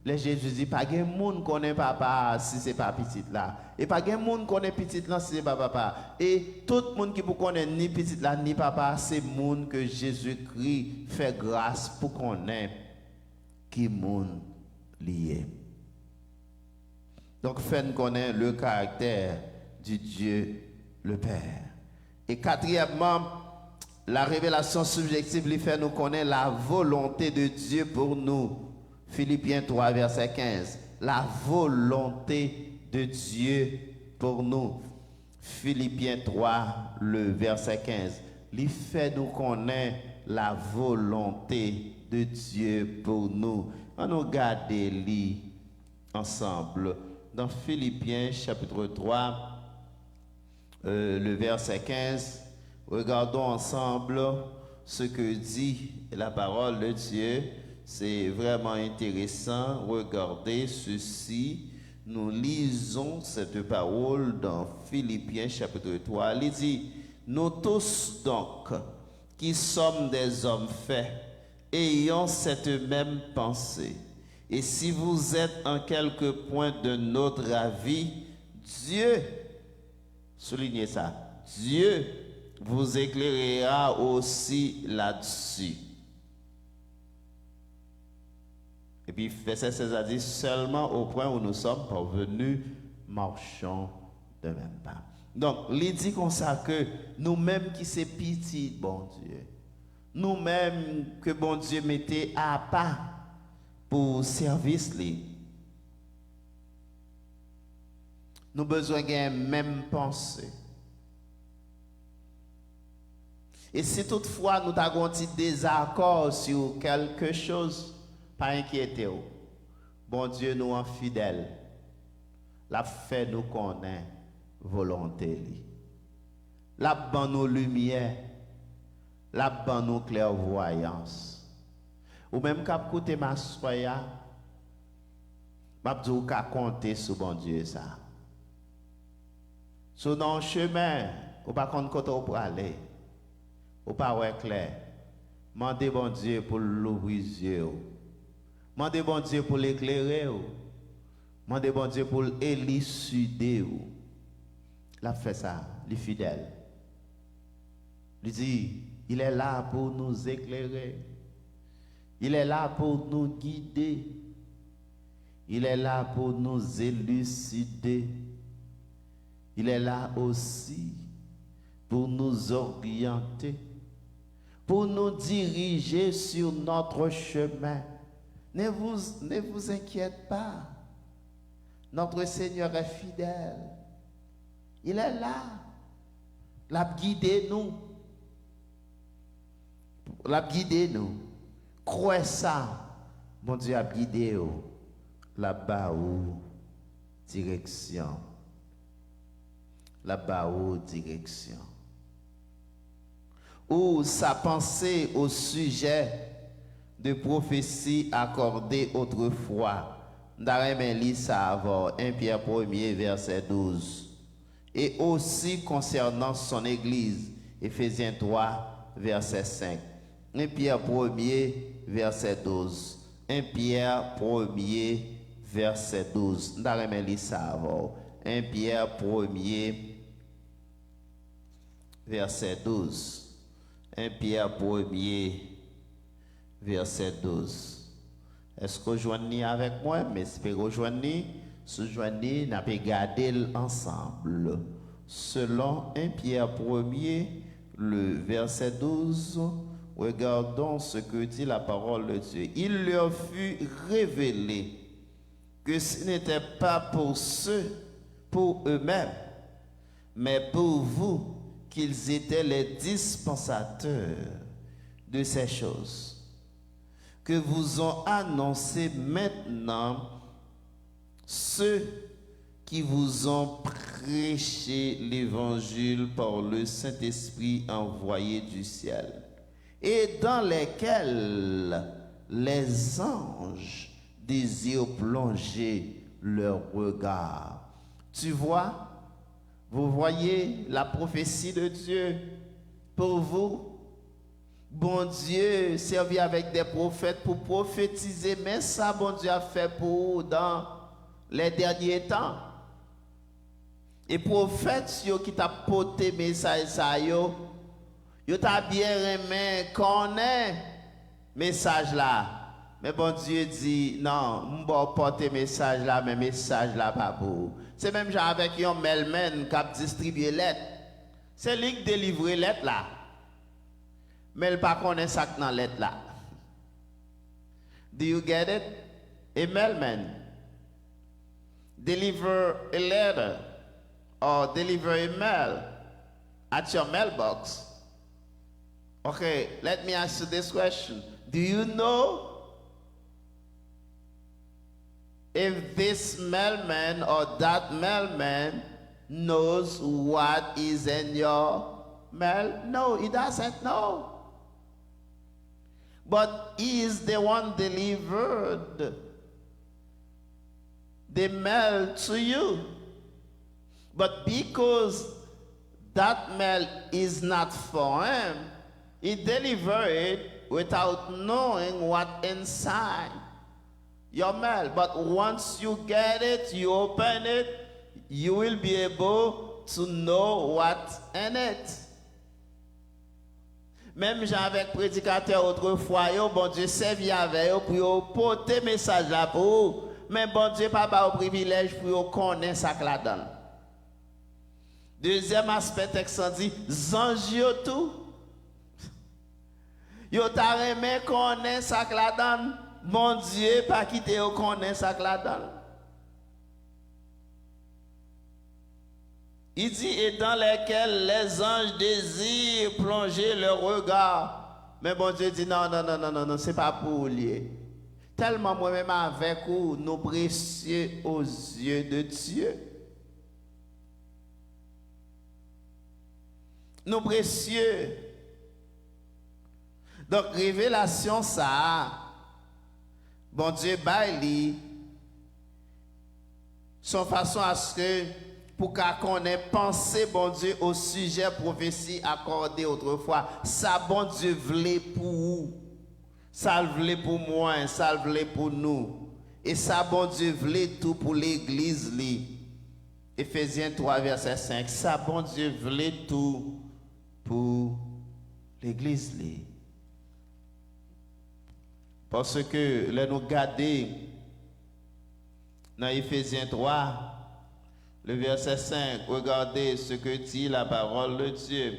Le Jésus dit, pas de moun connaît papa si c'est pas petit là. Et pas de moun connaît petit là si c'est pas papa. Et tout le monde qui vous connaît ni petit là ni papa, c'est moun que Jésus-Christ fait grâce pour connaître qui moun lié. Donc, fait nous connaître le caractère du Dieu le Père. Et quatrièmement, la révélation subjective lui fait nous connaître la volonté de Dieu pour nous. Philippiens 3, verset 15. La volonté de Dieu pour nous. Philippiens 3, le verset 15. Lui fait nous connaître la volonté de Dieu pour nous. On nous regarde lui ensemble dans Philippiens chapitre 3. Le verset 15, regardons ensemble ce que dit la parole de Dieu. C'est vraiment intéressant. Regardez ceci. Nous lisons cette parole dans Philippiens chapitre 3. Il dit: nous tous donc, qui sommes des hommes faits, ayons cette même pensée. Et si vous êtes en quelque point de notre avis, Dieu, soulignez ça, Dieu vous éclairera aussi là-dessus. Et puis, verset 16 a dit: seulement au point où nous sommes parvenus, marchons de même pas. Donc, il dit comme ça que nous-mêmes qui sommes petits, bon Dieu, nous-mêmes que bon Dieu mettait à part pour service, nous avons besoin de la même pensée. Et si toutefois nous avons un petit désaccord sur quelque chose, pas inquiétez-vous. Bon Dieu nous est fidèle. La fait nous connaît volonté. La ban nous lumière. La ban nous clairvoyance. Ou même quand vous écoutez ma soya, je vous dis que compter sur bon Dieu ça. Sur nos chemins, ou pas compte côté pour aller. Ou pas ouais clair. Mandez bon Dieu pour l'ouvrir les yeux. Mandez bon Dieu pour l'éclairer. Mandez bon Dieu pour l'élucider. La fait ça, les fidèles. Il dit, il est là pour nous éclairer. Il est là pour nous guider. Il est là pour nous élucider. Il est là aussi pour nous orienter, pour nous diriger sur notre chemin. Ne vous inquiétez pas. Notre Seigneur est fidèle. Il est là. L'a guidé nous. L'a guidé nous. Croyez ça. Mon Dieu a guidé nous. Là-bas où direction. Là-bas où direction. Ou sa pensée au sujet de prophétie accordée autrefois. D'Aremélie Savor, 1 Pierre 1er, verset 12. Et aussi concernant son église, Éphésiens 3, verset 5. 1 Pierre 1er, verset 12. 1 Pierre 1er, verset 12. D'Aremélie Savor, 1 Pierre 1er, verset 12. 1 Pierre 1er, verset 12. Est-ce que vous joignez avec moi? Mais si vous rejoignez, nous avons gardé ensemble. Selon 1 Pierre 1er, le verset 12, regardons ce que dit la parole de Dieu. Il leur fut révélé que ce n'était pas pour eux-mêmes, mais pour vous, qu'ils étaient les dispensateurs de ces choses que vous ont annoncé maintenant ceux qui vous ont prêché l'évangile par le Saint-Esprit envoyé du ciel, et dans lesquels les anges désirent plonger leur regard. Tu vois, vous voyez la prophétie de Dieu pour vous. Bon Dieu servi avec des prophètes pour prophétiser, mais ça, bon Dieu a fait pour dans les derniers temps. Et prophètes qui t'a porté message ça yo t'a bien aimé connaît message là. Mais bon Dieu dit non, m'bo porter message là, mais message là pas pour. C'est même genre avec un mailman qui a distribué lettre. C'est lui qui délivre lettre là. Mais il pas connaît ça dans lettre là. Do you get it? A mailman deliver a letter or deliver a mail at your mailbox. Okay, let me ask you this question. Do you know if this mailman or that mailman knows what is in your mail? No, he doesn't know. But he is the one delivered the mail to you. But because that mail is not for him, he delivered it without knowing what inside your mail. But once you get it, you open it, you will be able to know what's in it. Même j'avais prédicateur autrefois, bon Dieu servi avec eux pour porter message là pour, mais bon Dieu pas pas au privilège pour connaître ça là dedans. Deuxième aspect texte dit anges yo tout. Yo t'a remet connaître ça là dedans. Bon Dieu pas quitter yo connaître ça là dedans. Il dit, et dans lesquels les anges désirent plonger leur regard. Mais bon Dieu dit, non, c'est pas pour lier. Tellement moi-même avec vous, nous précieux aux yeux de Dieu. Nous précieux. Donc, révélation, ça, bon Dieu, baille, son façon à ce que, pour qu'on ait pensé, bon Dieu, au sujet prophétie accordée autrefois. Ça, bon Dieu, voulait pour vous. Ça voulait pour moi, ça voulait pour nous. Et ça, bon Dieu, voulait tout pour l'église. Éphésiens 3, verset 5. Ça, bon Dieu, voulait tout pour l'église li. Parce que là nous garder dans Éphésiens 3, le verset 5, regardez ce que dit la parole de Dieu.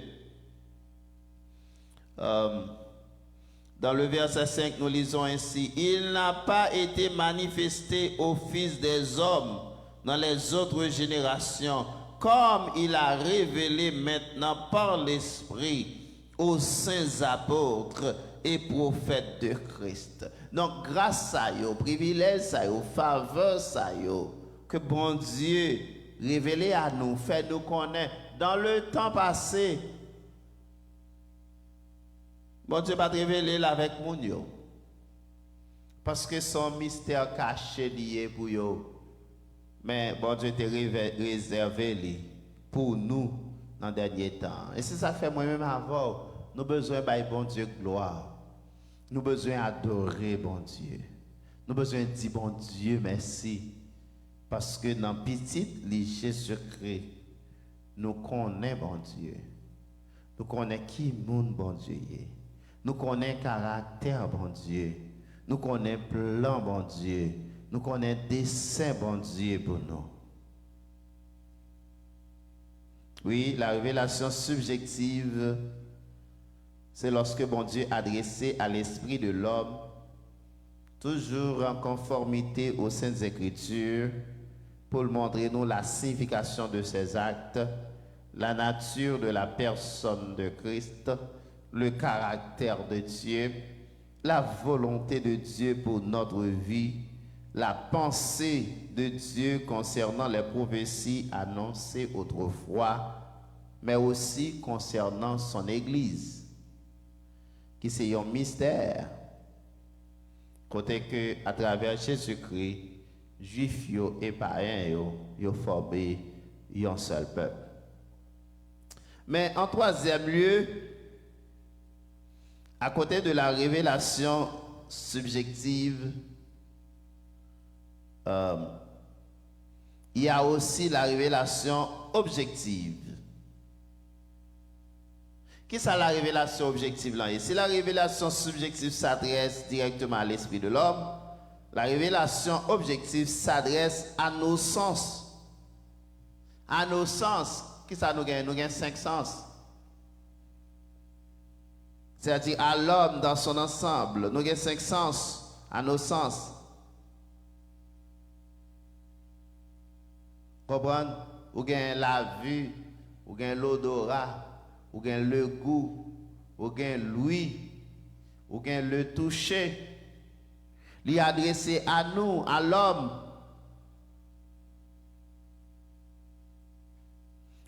Dans le verset 5, nous lisons ainsi: il n'a pas été manifesté aux fils des hommes dans les autres générations, comme il a révélé maintenant par l'Esprit aux saints apôtres et prophètes de Christ. Donc, grâce à eux, privilège à eux, faveur à eux, que bon Dieu révélé à nous, fait nous connaître dans le temps passé. Bon Dieu va te révéler avec mon yo. Parce que son mystère caché lié pour yo. Mais bon Dieu te réservé pour nous dans le dernier temps. Et c'est ça fait moi-même avant. Nous avons besoin de bon Dieu gloire. Nous avons besoin d'adorer bon Dieu. Nous avons besoin de dire bon Dieu merci. Parce que dans petit Jésus-Christ, nous connaissons bon Dieu. Nous connaissons qui monde bon Dieu est. Nous connaissons caractère bon Dieu. Nous connaissons plan bon Dieu. Nous connaissons dessein bon Dieu pour nous. Oui, la révélation subjective, c'est lorsque bon Dieu adressé à l'esprit de l'homme, toujours en conformité aux Saintes Écritures, pour montrer nous la signification de ses actes, la nature de la personne de Christ, le caractère de Dieu, la volonté de Dieu pour notre vie, la pensée de Dieu concernant les prophéties annoncées autrefois, mais aussi concernant son Église, qui c'est un mystère, côté que à travers Jésus-Christ, Juifs et païens ont formé un seul peuple. Mais en troisième lieu, à côté de la révélation subjective, il y a aussi la révélation objective. Qu'est-ce que la révélation objective là? Et si la révélation subjective s'adresse directement à l'esprit de l'homme, la révélation objective s'adresse à nos sens. À nos sens. Qu'est-ce que nous gagnons? Nous gagnons 5 sens. C'est-à-dire à l'homme dans son ensemble. Nous gagnons 5 sens à nos sens. Comprenez? Vous gagnez la vue, vous gagnez l'odorat, vous gagnez le goût, vous gagnez l'ouïe, vous gagnez le toucher. Il est adressé à nous, à l'homme.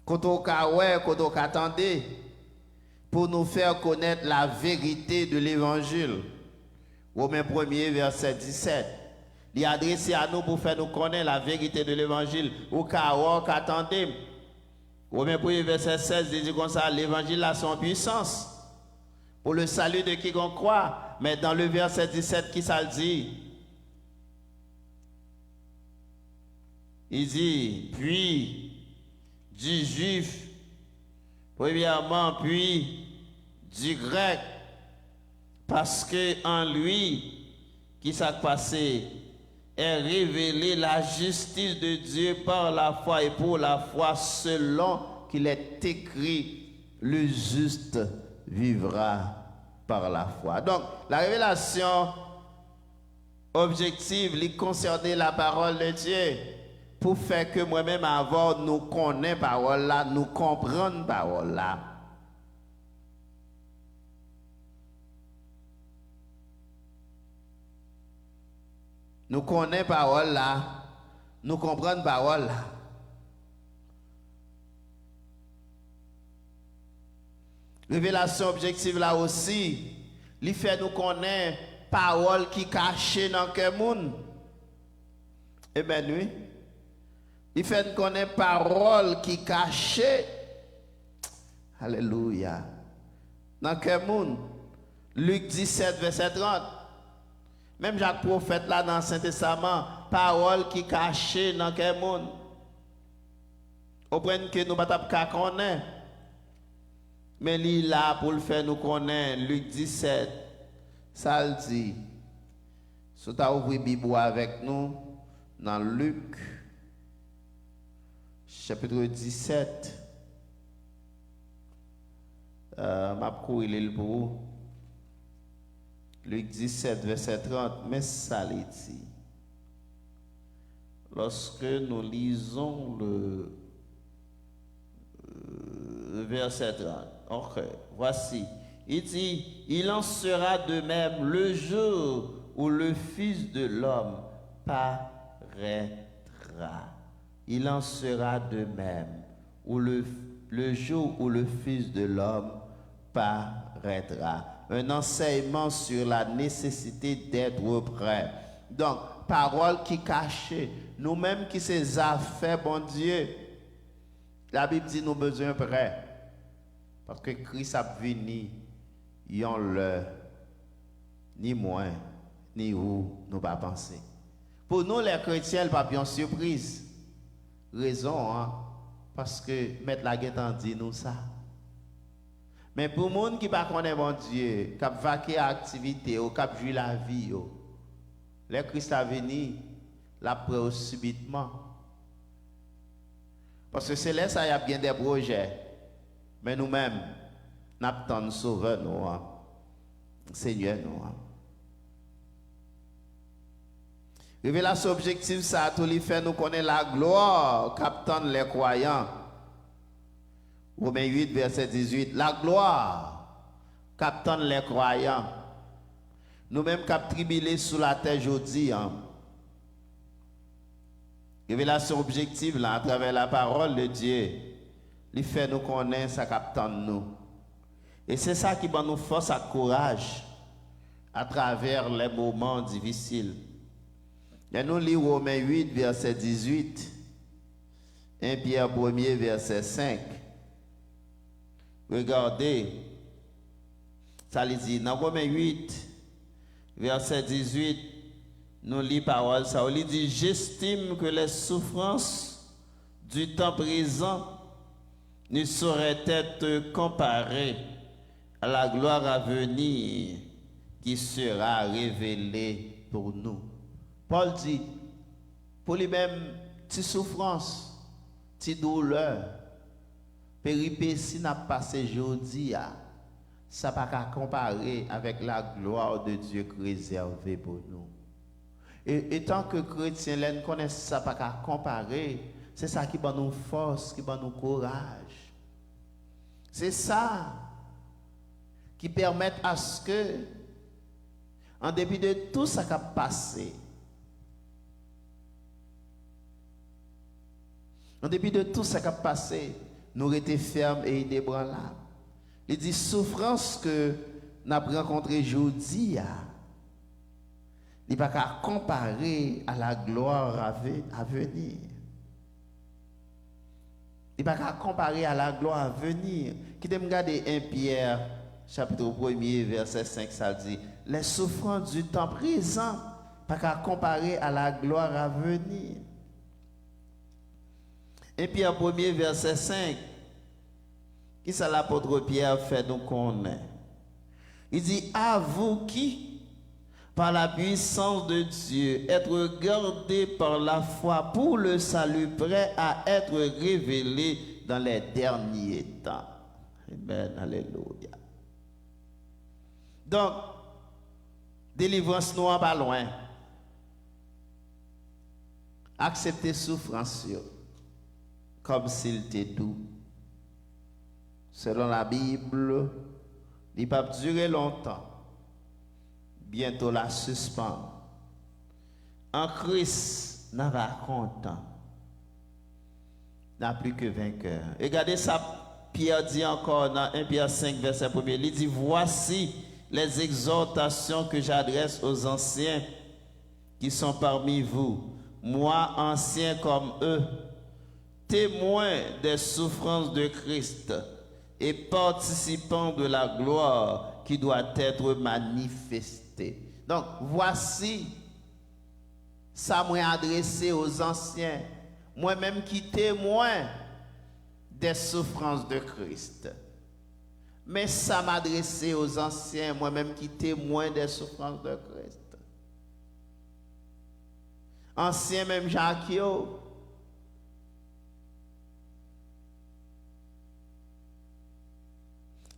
Quand on attendait pour nous faire connaître la vérité de l'évangile. Romains 1er, verset 17. Il est adressé à nous pour faire nous connaître la vérité de l'évangile. Ou qu'attendez. Romains 1er, verset 16, il dit comme ça, l'évangile a son puissance pour le salut de quiconque croit. Mais dans le verset 17, qui ça le dit? Il dit, puis du juif, premièrement, puis du grec, parce que en lui, qui s'est passé, est révélée la justice de Dieu par la foi et pour la foi, selon qu'il est écrit, le juste vivra par la foi. Donc, la révélation objective, lui concernait la parole de Dieu, pour faire que moi-même avant nous connaissons parole là, nous comprenons parole là. Nous connaissons parole là, nous comprenons parole là. Révélation objective là aussi, il fait nous connaître parole qui cachée dans le cœur monde. Eh bien oui. Il fait nous connaître parole qui cachée. Alléluia. Dans le cœur monde. Luc 17, verset 30. Même Jacques prophète là dans le Saint-Testament, parole qui cachée dans le cœur monde. Au point que nous ne pouvons pas connaître. Mais il est là pour le faire nous connaître. Luc 17, ça le dit. Si tu as ouvert la Bible avec nous, dans Luc, chapitre 17, m'a couru le pour Luc 17, verset 30, mais ça le dit. Lorsque nous lisons le verset 30, ok, voici. Il dit, il en sera de même le jour où le Fils de l'homme paraîtra. Il en sera de même où le jour où le Fils de l'homme paraîtra. Un enseignement sur la nécessité d'être prêt. Donc, parole qui cachée. Nous-mêmes qui ces affaires, bon Dieu, la Bible dit nous besoin prêts. Parce que Christ a venu, yon le, ni moins, ni où nous pas penser. Pour nous, les chrétiens, pas bien surprise. Raison, hein? Parce que mettre la guette en dit nous ça. Mais pour les gens qui ne connaissent pas bon Dieu, qui ont vaqué à l'activité, qui ont vu la vie, le Christ a venu, la preuve subitement. Parce que c'est là ça y a bien des projets. Mais nous-mêmes, nous attendons sauveur, nous, Seigneur, nous. Révélation objective, ça a tout fait nous connaître la gloire qu'attendent les croyants. Romains 8, verset 18. La gloire qu'attendent les croyants. Nous-mêmes qui avons tribulé sous la terre aujourd'hui. Révélation objective, là, à travers la parole de Dieu, il fait nous connaître ça qu'attend nous. Et c'est ça qui nous force à courage à travers les moments difficiles. Et nous lisons Romains 8, verset 18, 1 Pierre 1er, verset 5. Regardez, ça les dit, dans Romains 8, verset 18, nous lisons parole, ça il dit, j'estime que les souffrances du temps présent ne sauraient être comparées à la gloire à venir qui sera révélée pour nous. Paul dit, pour lui-même, petite souffrance, petite douleur, péripétie n'a passé aujourd'hui, ça n'a pas comparer avec la gloire de Dieu réservée pour nous. Et tant que chrétiens, nous connaissons ça pas qu'à comparer, c'est ça qui va nous force, qui va nous courage. C'est ça qui permet à ce que, en dépit de tout ça qui a passé, en dépit de tout ça qui a passé, nous étions fermes et inébranlables. Il dit souffrance que nous avons rencontrée aujourd'hui, il n'y a pas qu'à comparer à la gloire à venir. Il n'y a pas qu'à comparer à la gloire à venir. Qui te regarder 1 Pierre, chapitre 1er, verset 5, ça dit, les souffrances du temps présent, pas qu'à comparer à la gloire à venir. 1 Pierre 1er, verset 5, qui ça l'apôtre Pierre fait nous connaître? Il dit, à vous qui, par la puissance de Dieu, être gardés par la foi pour le salut, prêt à être révélé dans les derniers temps. Amen, alléluia. Donc, délivrance nous pas loin. Accepter souffrance comme s'il était doux. Selon la Bible, il ne peut pas durer longtemps. Bientôt la suspend. En Christ, n'a pas content. N'a plus que vainqueur. Regardez ça, Pierre dit encore dans 1 Pierre 5, verset 1, il dit, voici les exhortations que j'adresse aux anciens qui sont parmi vous, moi ancien comme eux, témoins des souffrances de Christ et participants de la gloire qui doit être manifestée. Donc, voici, ça m'a adressé aux anciens, moi-même qui témoin des souffrances de Christ. Mais ça m'adressait aux anciens, moi-même qui témoin des souffrances de Christ. Anciens même Jacques,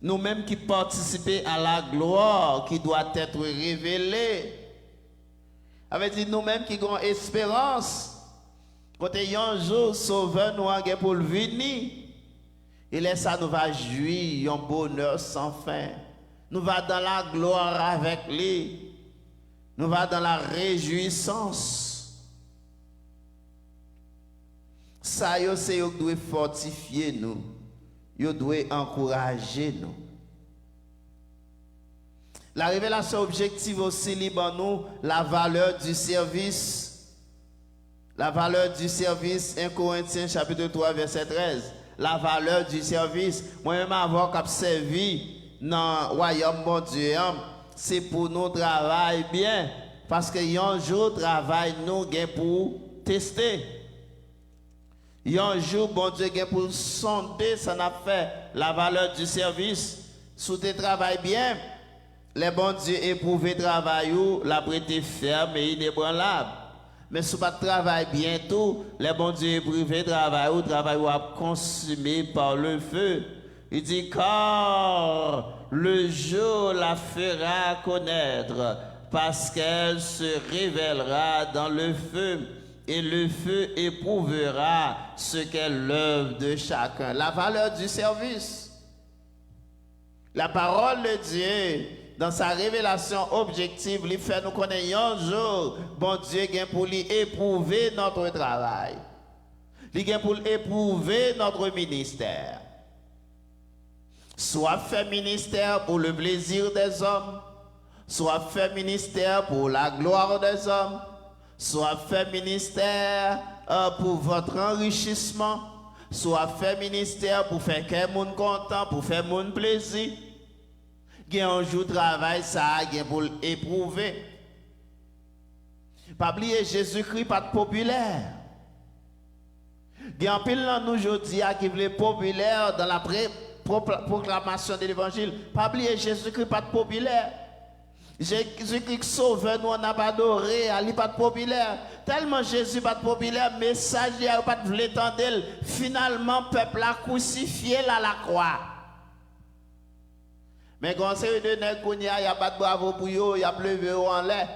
nous-mêmes qui participons à la gloire qui doit être révélée. Avec dit nous-mêmes qui avons espérance. Quand il y a un jour, sauveur nous a pour le venir. Et là, ça nous va jouir, un bonheur sans fin. Nous va dans la gloire avec lui. Nous va dans la réjouissance. Ça, c'est eux qui doit fortifier nous. Ils doivent encourager nous. La révélation objective aussi libre nous la valeur du service. La valeur du service, 1 Corinthiens chapitre 3 verset 13. La valeur du service. Moi-même avoir qu'à servi dans le royaume bon Dieu, c'est pour nous travailler bien. Parce que un jour travail nous gain pour tester. Un jour, bon Dieu, pour sonder, ça n'a fait la valeur du service. Si tu travailles bien, les bons dieux éprouvent travail ou la prêter ferme et inébranlable. Mais si tu ne travailles bien tout, les bons dieux éprouvent travail ou à consumé par le feu. Il dit car le jour la fera connaître parce qu'elle se révélera dans le feu. Et le feu éprouvera ce qu'est l'œuvre de chacun. La valeur du service. La parole de Dieu, dans sa révélation objective, lui fait nous connaître un jour, bon Dieu vient pour lui éprouver notre travail. Il vient pour éprouver notre ministère. Soit fait ministère pour le plaisir des hommes, soit fait ministère pour la gloire des hommes, soit fait ministère pour votre enrichissement, soit fait ministère pour faire que les gens content, pour faire mon plaisir. Il y a un jour de travail, ça a pour éprouver. Pas oublier Jésus-Christ, pas de populaire. Il y a un pile dans nous aujourd'hui qui veut populaire dans la proclamation de l'évangile. Pas oublier Jésus-Christ, pas de populaire. Jésus-Christ sauve nous, on n'a pas adoré, il n'est pas populaire. Tellement Jésus n'est pas populaire, message il n'a pas de l'étendre. Finalement, le peuple a crucifié à la croix. Mais quand c'est de nègres, il n'y a pas de bravo pour eux, il y a pleuvé en l'air.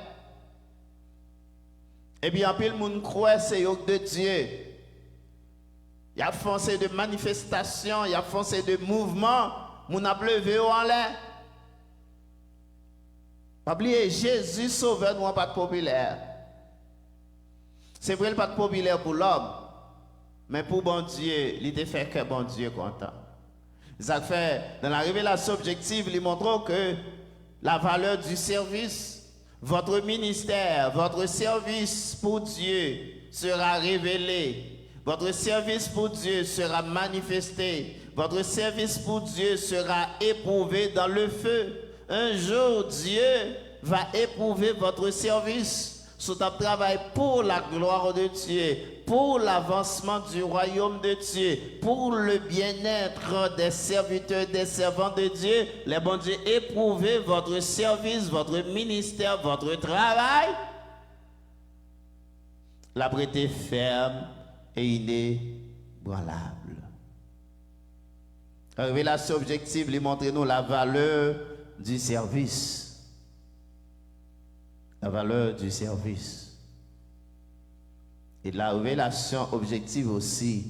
Et puis, en plus, le monde croit c'est de Dieu. Il y a foncé de manifestations, il y a foncé de mouvements, il a pleuvé en l'air. Pas oublier, Jésus sauveur nous pas de populaire. C'est vrai, il pas de populaire pour l'homme, mais pour bon Dieu, il te fait que bon Dieu est content. Ça fait, dans la révélation objective, il montre que la valeur du service, votre ministère, votre service pour Dieu sera révélé. Votre service pour Dieu sera manifesté. Votre service pour Dieu sera éprouvé dans le feu. Un jour, Dieu va éprouver votre service. Sous un travail pour la gloire de Dieu, pour l'avancement du royaume de Dieu, pour le bien-être des serviteurs, des servants de Dieu. Les bons dieux, éprouvez votre service, votre ministère, votre travail. La prêter ferme et inébranlable. La révélation objective lui montre nous la valeur du service. La valeur du service. Et la révélation objective aussi,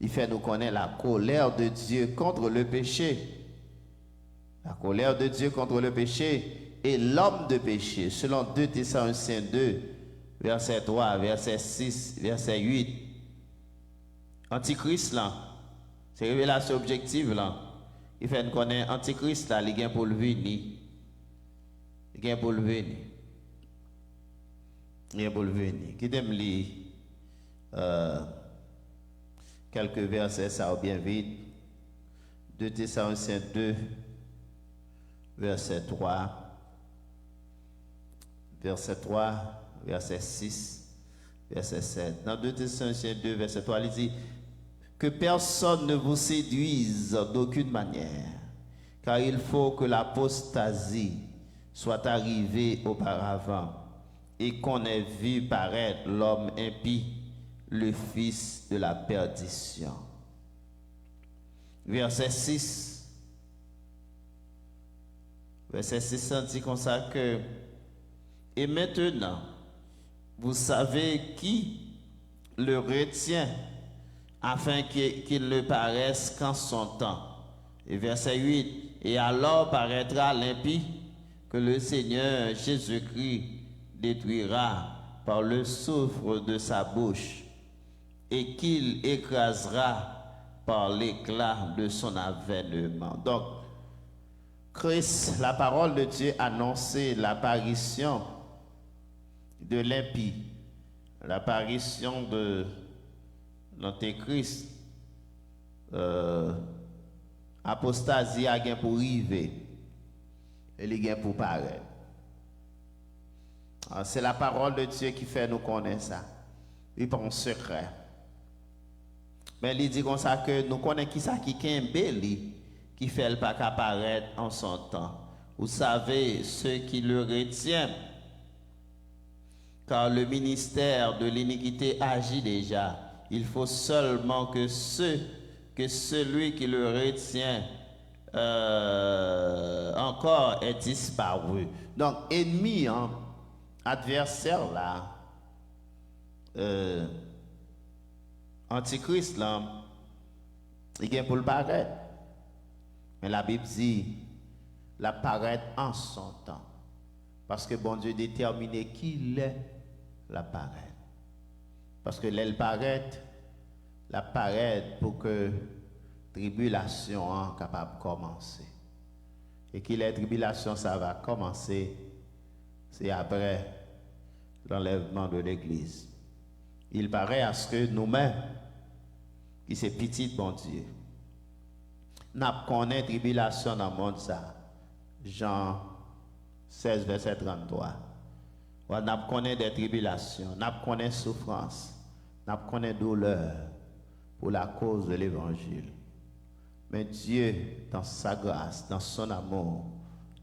il fait nous connaître la colère de Dieu contre le péché. La colère de Dieu contre le péché et l'homme de péché, selon 2 Thessaloniciens 2, verset 3, verset 6, verset 8. Antichrist là, c'est révélation objective là. Il fait nous connaître Antichrist là, il vient pour le venir. Il vient pour le venir. Il vient pour le venir. Qui t'aime lire quelques versets, ça va bien vite. 2 Thessaloniciens 2, verset 3. Verset 3, verset 6, verset 7. Dans 2 Thessaloniciens 2, verset 3, il dit que personne ne vous séduise d'aucune manière, car il faut que l'apostasie soit arrivée auparavant et qu'on ait vu paraître l'homme impie, le fils de la perdition. Verset 6. Verset 6 dit comme ça que « Et maintenant, vous savez qui le retient afin qu'il ne paraisse qu'en son temps. » Et verset 8. « Et alors paraîtra l'impie que le Seigneur Jésus-Christ détruira par le souffle de sa bouche et qu'il écrasera par l'éclat de son avènement. » Donc, Christ, la parole de Dieu annonçait l'apparition de l'impie, l'apparition de l'antéchrist. Apostasie a gain pour arriver et il gain pour paraître. C'est la parole de Dieu qui fait nous connaître ça. Il pas en secret. Mais il dit comme ça que nous connaissons qui ça qui est qui fait le pas apparaître en son temps. Vous savez, ceux qui le retiennent, car le ministère de l'iniquité agit déjà. Il faut seulement que celui qui le retient encore ait disparu. Donc, ennemi, hein, adversaire là, antichrist là, il vient pour le paraître. Mais la Bible dit, la paraître en son temps. Parce que bon Dieu déterminé qui il est, la paraître. Parce que l'elle paraît, la paraît pour que tribulation soit capable de commencer. Et que la tribulation, ça va commencer, c'est après l'enlèvement de l'Église. Il paraît à ce que nous-mêmes, qui c'est petit bon Dieu, nous connaissons tribulation dans le monde ça. Jean 16, verset 33. Nous connaissons des tribulations, nous connaissons souffrance, nous connaissons douleur pour la cause de l'évangile. Mais Dieu, dans sa grâce, dans son amour,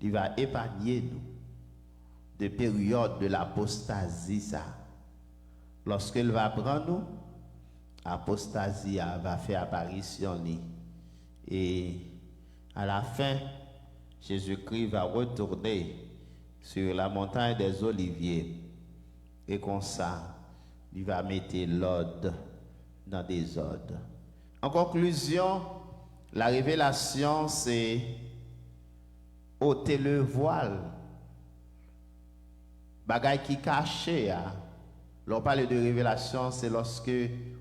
il va épargner nous de périodes de l'apostasie ça. Lorsqu'il va prendre nous, l'apostasie va faire apparition. Et à la fin, Jésus-Christ va retourner sur la montagne des Oliviers. Et comme ça, il va mettre l'ordre dans des ordres. En conclusion, la révélation, c'est ôter le voile. Bagay qui caché. L'on parle de révélation, c'est lorsque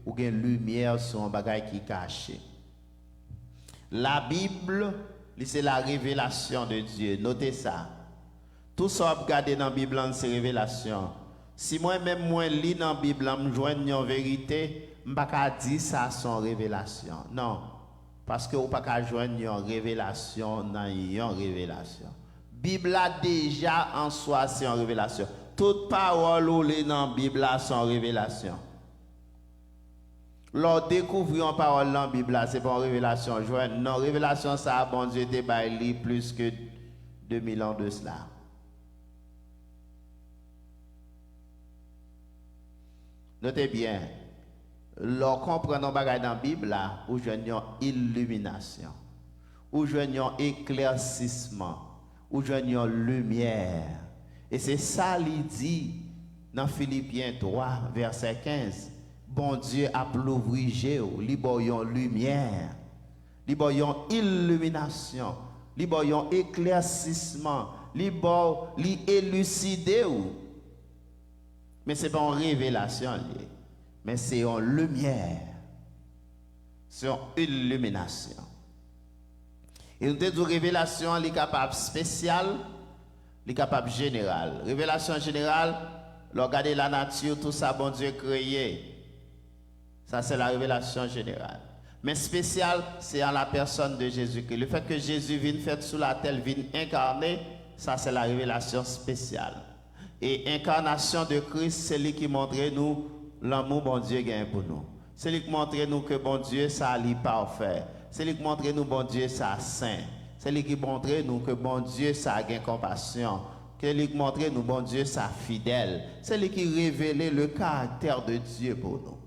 vous avez une lumière sur un bagay qui caché. La Bible, c'est la révélation de Dieu. Notez ça. Tout ça, vous regardez dans la Bible, c'est révélation. Si moi-même, moi, lis dans la Bible, je joins une vérité, je ne peux pas dire ça sans révélation. Non. Parce que vous ne pouvez pas joindre une révélation dans une révélation. La Bible a déjà en soi, c'est une révélation. Toute parole ou les dans la Bible sont révélation. Lorsque découvrir une parole dans la Bible, ce n'est pas une révélation. Non, révélation, ça, bon Dieu, débaillé plus que 2000 ans de cela. Notez bien, lorsqu'on comprend nos bagages dans la Bible, où je une illumination, où je un éclaircissement, où je une lumière. Et c'est ça qu'il dit dans Philippiens 3, verset 15. Bon Dieu a l'ouvri géo, li boyon lumière, li boyon illumination, li boyon éclaircissement, li élucidé ou. Mais c'est pas une révélation, mais c'est une lumière, c'est une illumination. Et nous avons une révélation, elle est capable spéciale, elle est capable générale. Révélation générale, regardez la nature, tout ça, bon Dieu créé. Ça, c'est la révélation générale. Mais spéciale, c'est en la personne de Jésus-Christ. Le fait que Jésus vienne faire sous la terre, vienne incarner, ça, c'est la révélation spéciale. Et incarnation de Christ, c'est lui qui montre nous l'amour bon Dieu gagne pour nous. C'est lui qui montre nous que bon Dieu, ça est parfait. C'est lui qui montre nous bon Dieu, ça saint. C'est lui qui montre nous que bon Dieu ça a compassion. C'est lui qui montre nous bon Dieu ça fidèle. C'est lui qui révèle le caractère de Dieu pour nous.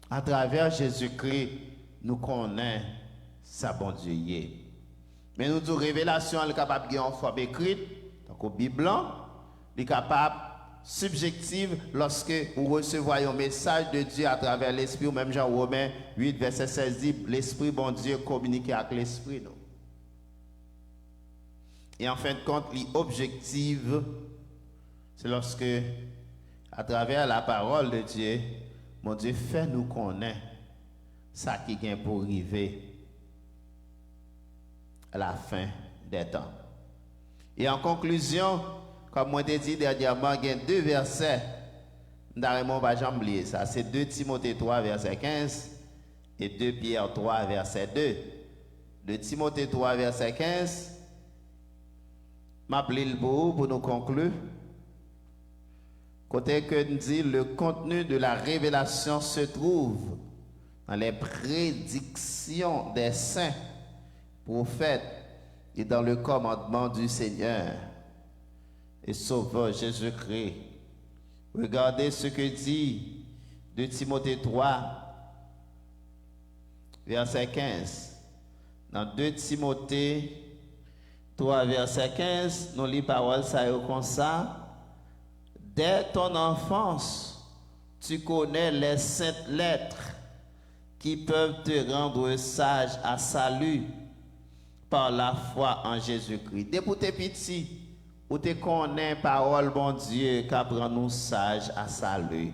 À travers Jésus-Christ, nous connaissons sa bon Dieu. Mais nous avons révélation, elle est capable de en forme écrite, donc au Bible, elle est capable subjective lorsque vous recevez un message de Dieu à travers l'Esprit, ou même Jean Romain 8, verset 16 dit, l'Esprit, bon Dieu, communique avec l'Esprit. Et en fin de compte, l'objective, c'est lorsque, à travers la parole de Dieu, mon Dieu fait nous connaître ça qui vient pour arriver à la fin des temps. Et en conclusion, comme moi t'ai dit dernièrement, il y a deux versets, d'ailleurs, pas jamais oublier ça, c'est 2 Timothée 3, verset 15 et 2 Pierre 3, verset 2. 2 Timothée 3, verset 15, m'appelle le pour nous conclure. Côté que nous dit le contenu de la révélation se trouve dans les prédictions des saints prophètes et dans le commandement du Seigneur et Sauveur Jésus-Christ. Regardez ce que dit 2 Timothée 3, verset 15. Dans 2 Timothée 3, verset 15, nous lisons parole ça comme ça. Dès ton enfance, tu connais les saintes lettres qui peuvent te rendre sage à salut par la foi en Jésus-Christ. Depuis tes petits, où tu connais parole, bon Dieu, qui rend nous sages à salut.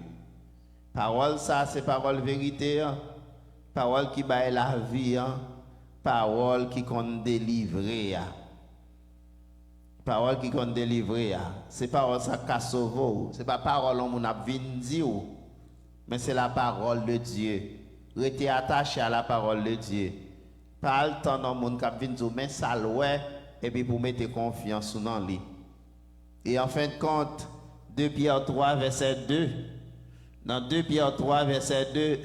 Parole, ça, c'est parole vérité. Hein? Parole qui baille la vie. Hein? Parole qui compte délivrer. Hein? Parole qui compte délivrer. C'est parole ça qui sauve. C'est pas parole on a dit, mais c'est la parole de Dieu. Restez attaché à la parole de Dieu. Pas le temps dans monde qui vient dire mais ça louait et puis pour mettre confiance dans lui. Et en fin de compte, 2 Pierre 3 verset 2. Dans 2 Pierre 3 verset 2,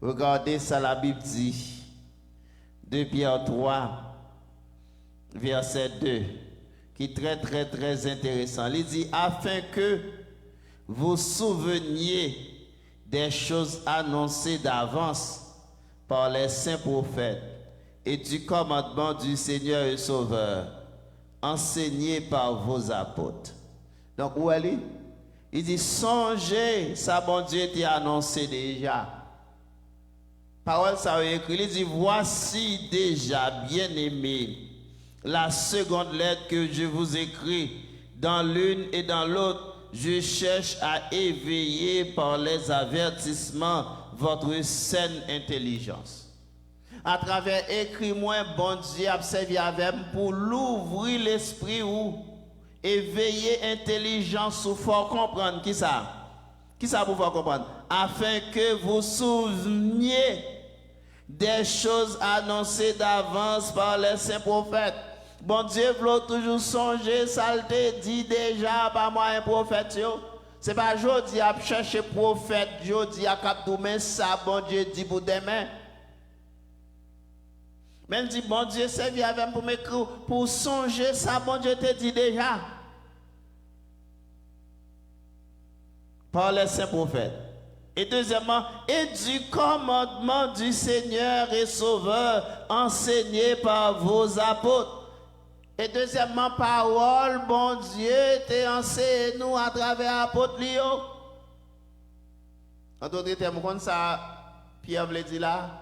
regardez ça la Bible dit. 2 Pierre 3 verset 2. Qui est très très très intéressant. Il dit afin que vous souveniez des choses annoncées d'avance par les saints prophètes et du commandement du Seigneur et Sauveur enseigné par vos apôtres. Donc où elle est? Il dit songez, ça bon Dieu t'a annoncé déjà. Parole ça écrit, il dit voici déjà bien-aimés la seconde lettre que je vous écris, dans l'une et dans l'autre, je cherche à éveiller par les avertissements votre saine intelligence. À travers écrit moi, bon Dieu a servi avec pour l'ouvrir l'esprit ou éveiller intelligence ou fort comprendre qui ça? Qui ça pour faire comprendre? Afin que vous souveniez des choses annoncées d'avance par les saints prophètes. Bon Dieu veut toujours songer, ça le dit déjà par moi un prophète. C'est pas jodi à chercher prophète, jodi à cap mais ça bon Dieu dit pour demain. Même dit bon Dieu servi avec pour m'écrire pour songer ça bon Dieu te dit déjà. Par les saints prophètes. Et deuxièmement, et du commandement du Seigneur et Sauveur enseigné par vos apôtres. Et deuxièmement, parole, bon Dieu, t'es enseigné nous à travers l'apôtre Lio. En d'autres termes, comme ça, Pierre veut dire là,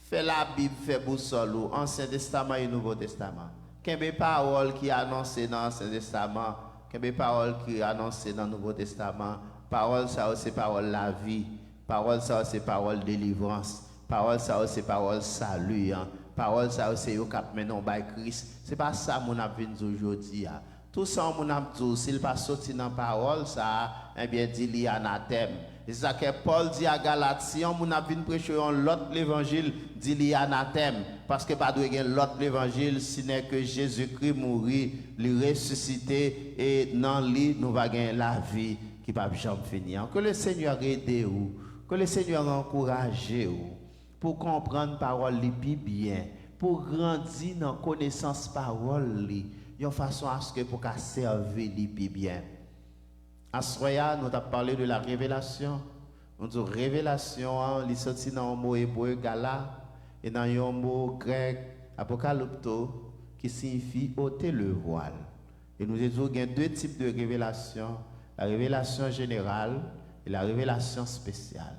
fait la Bible, fait boussole, Ancien Testament et Nouveau Testament. Quelle est parole qui est annoncée dans l'Ancien Testament, quelle est parole qui est annoncée dans le Nouveau Testament. Parole, ça c'est parole la vie. Parole, ça c'est parole délivrance. Parole, ça c'est parole salut. Hein. Parole, ça c'est au cap maintenant by Christ. C'est pas ça mon a vu aujourd'hui. Tout ça mon a dit, s'il pas sorti dans parole, ça, eh bien, dit li anathème. C'est ça que Paul dit à Galatiens, mon a vu prêcher l'autre l'évangile, dit li anathème. Parce que pas de l'autre l'évangile, ce n'est que Jésus-Christ mourit, lui ressuscité, et dans lui, nous va gagner la vie qui ne va jamais finir. Que le Seigneur aide vous, que le Seigneur encourage vous. pour comprendre parole li plus bien, pour grandir dans connaissance parole li, de façon à ce que pour qu'à servir li plus bien. À ce moment-là, nous avons parlé de la révélation. Nous disons révélation, il sorti dans un mot hébreu gala et dans un mot grec apocalypto qui signifie ôter le voile. Et nous disons qu'il y a deux types de révélations, la révélation générale et la révélation spéciale.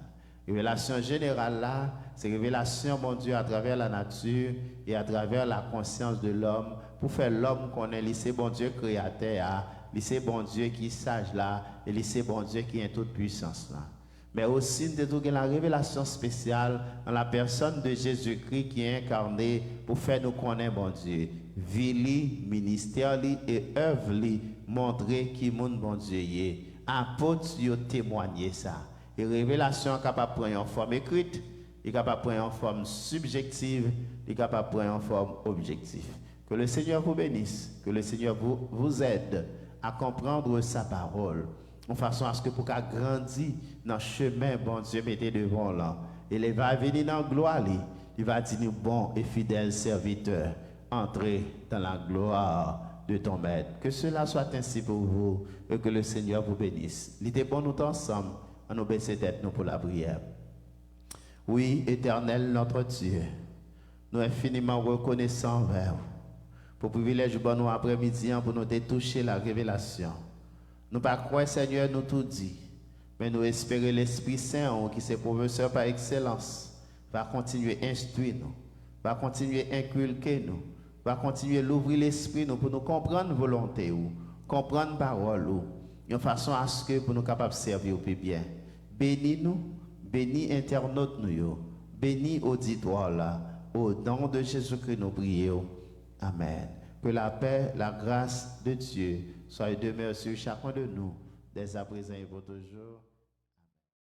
Révélation générale là, c'est révélation mon Dieu à travers la nature et à travers la conscience de l'homme pour faire l'homme connaître c'est bon Dieu créateur, c'est bon Dieu qui est sage là et c'est bon Dieu qui est toute puissance là. Mais aussi nous avons la révélation spéciale dans la personne de Jésus-Christ qui est incarné pour faire nous connaître bon Dieu. Vili, ministère et œuvre montrer qui mon bon Dieu est. Apôtre yo témoigner ça. Et révélation est capable de prendre en forme écrite, est capable de prendre en forme subjective, est capable de prendre en forme objective. Que le Seigneur vous bénisse, que le Seigneur vous aide à comprendre sa parole, de façon à ce que pour qu'à grandir dans le chemin, bon Dieu, mettez devant là. Et il va venir dans la gloire, il va dire, bon et fidèle serviteur, entrez dans la gloire de ton maître. Que cela soit ainsi pour vous et que le Seigneur vous bénisse. Il était bon nous ensemble, à nous baisser tête nous pour la prière. Oui, éternel notre Dieu, nous infiniment reconnaissants envers vous. Pour privilège bon nous après-midi pour nous toucher la révélation. Nous pas croire Seigneur nous tout dit, mais nous espérer l'Esprit Saint qui c'est professeur par excellence va continuer à instruire nous, va continuer à inculquer nous, va continuer à l'ouvrir l'esprit nous pour nous comprendre volonté ou comprendre parole ou de façon à ce que pour nous capables de servir au plus bien. Bénis nous, bénis internautes nous, bénis auditoire là, au nom de Jésus-Christ nous prions. Amen. Que la paix, la grâce de Dieu soit demeure sur chacun de nous, dès à présent et pour toujours.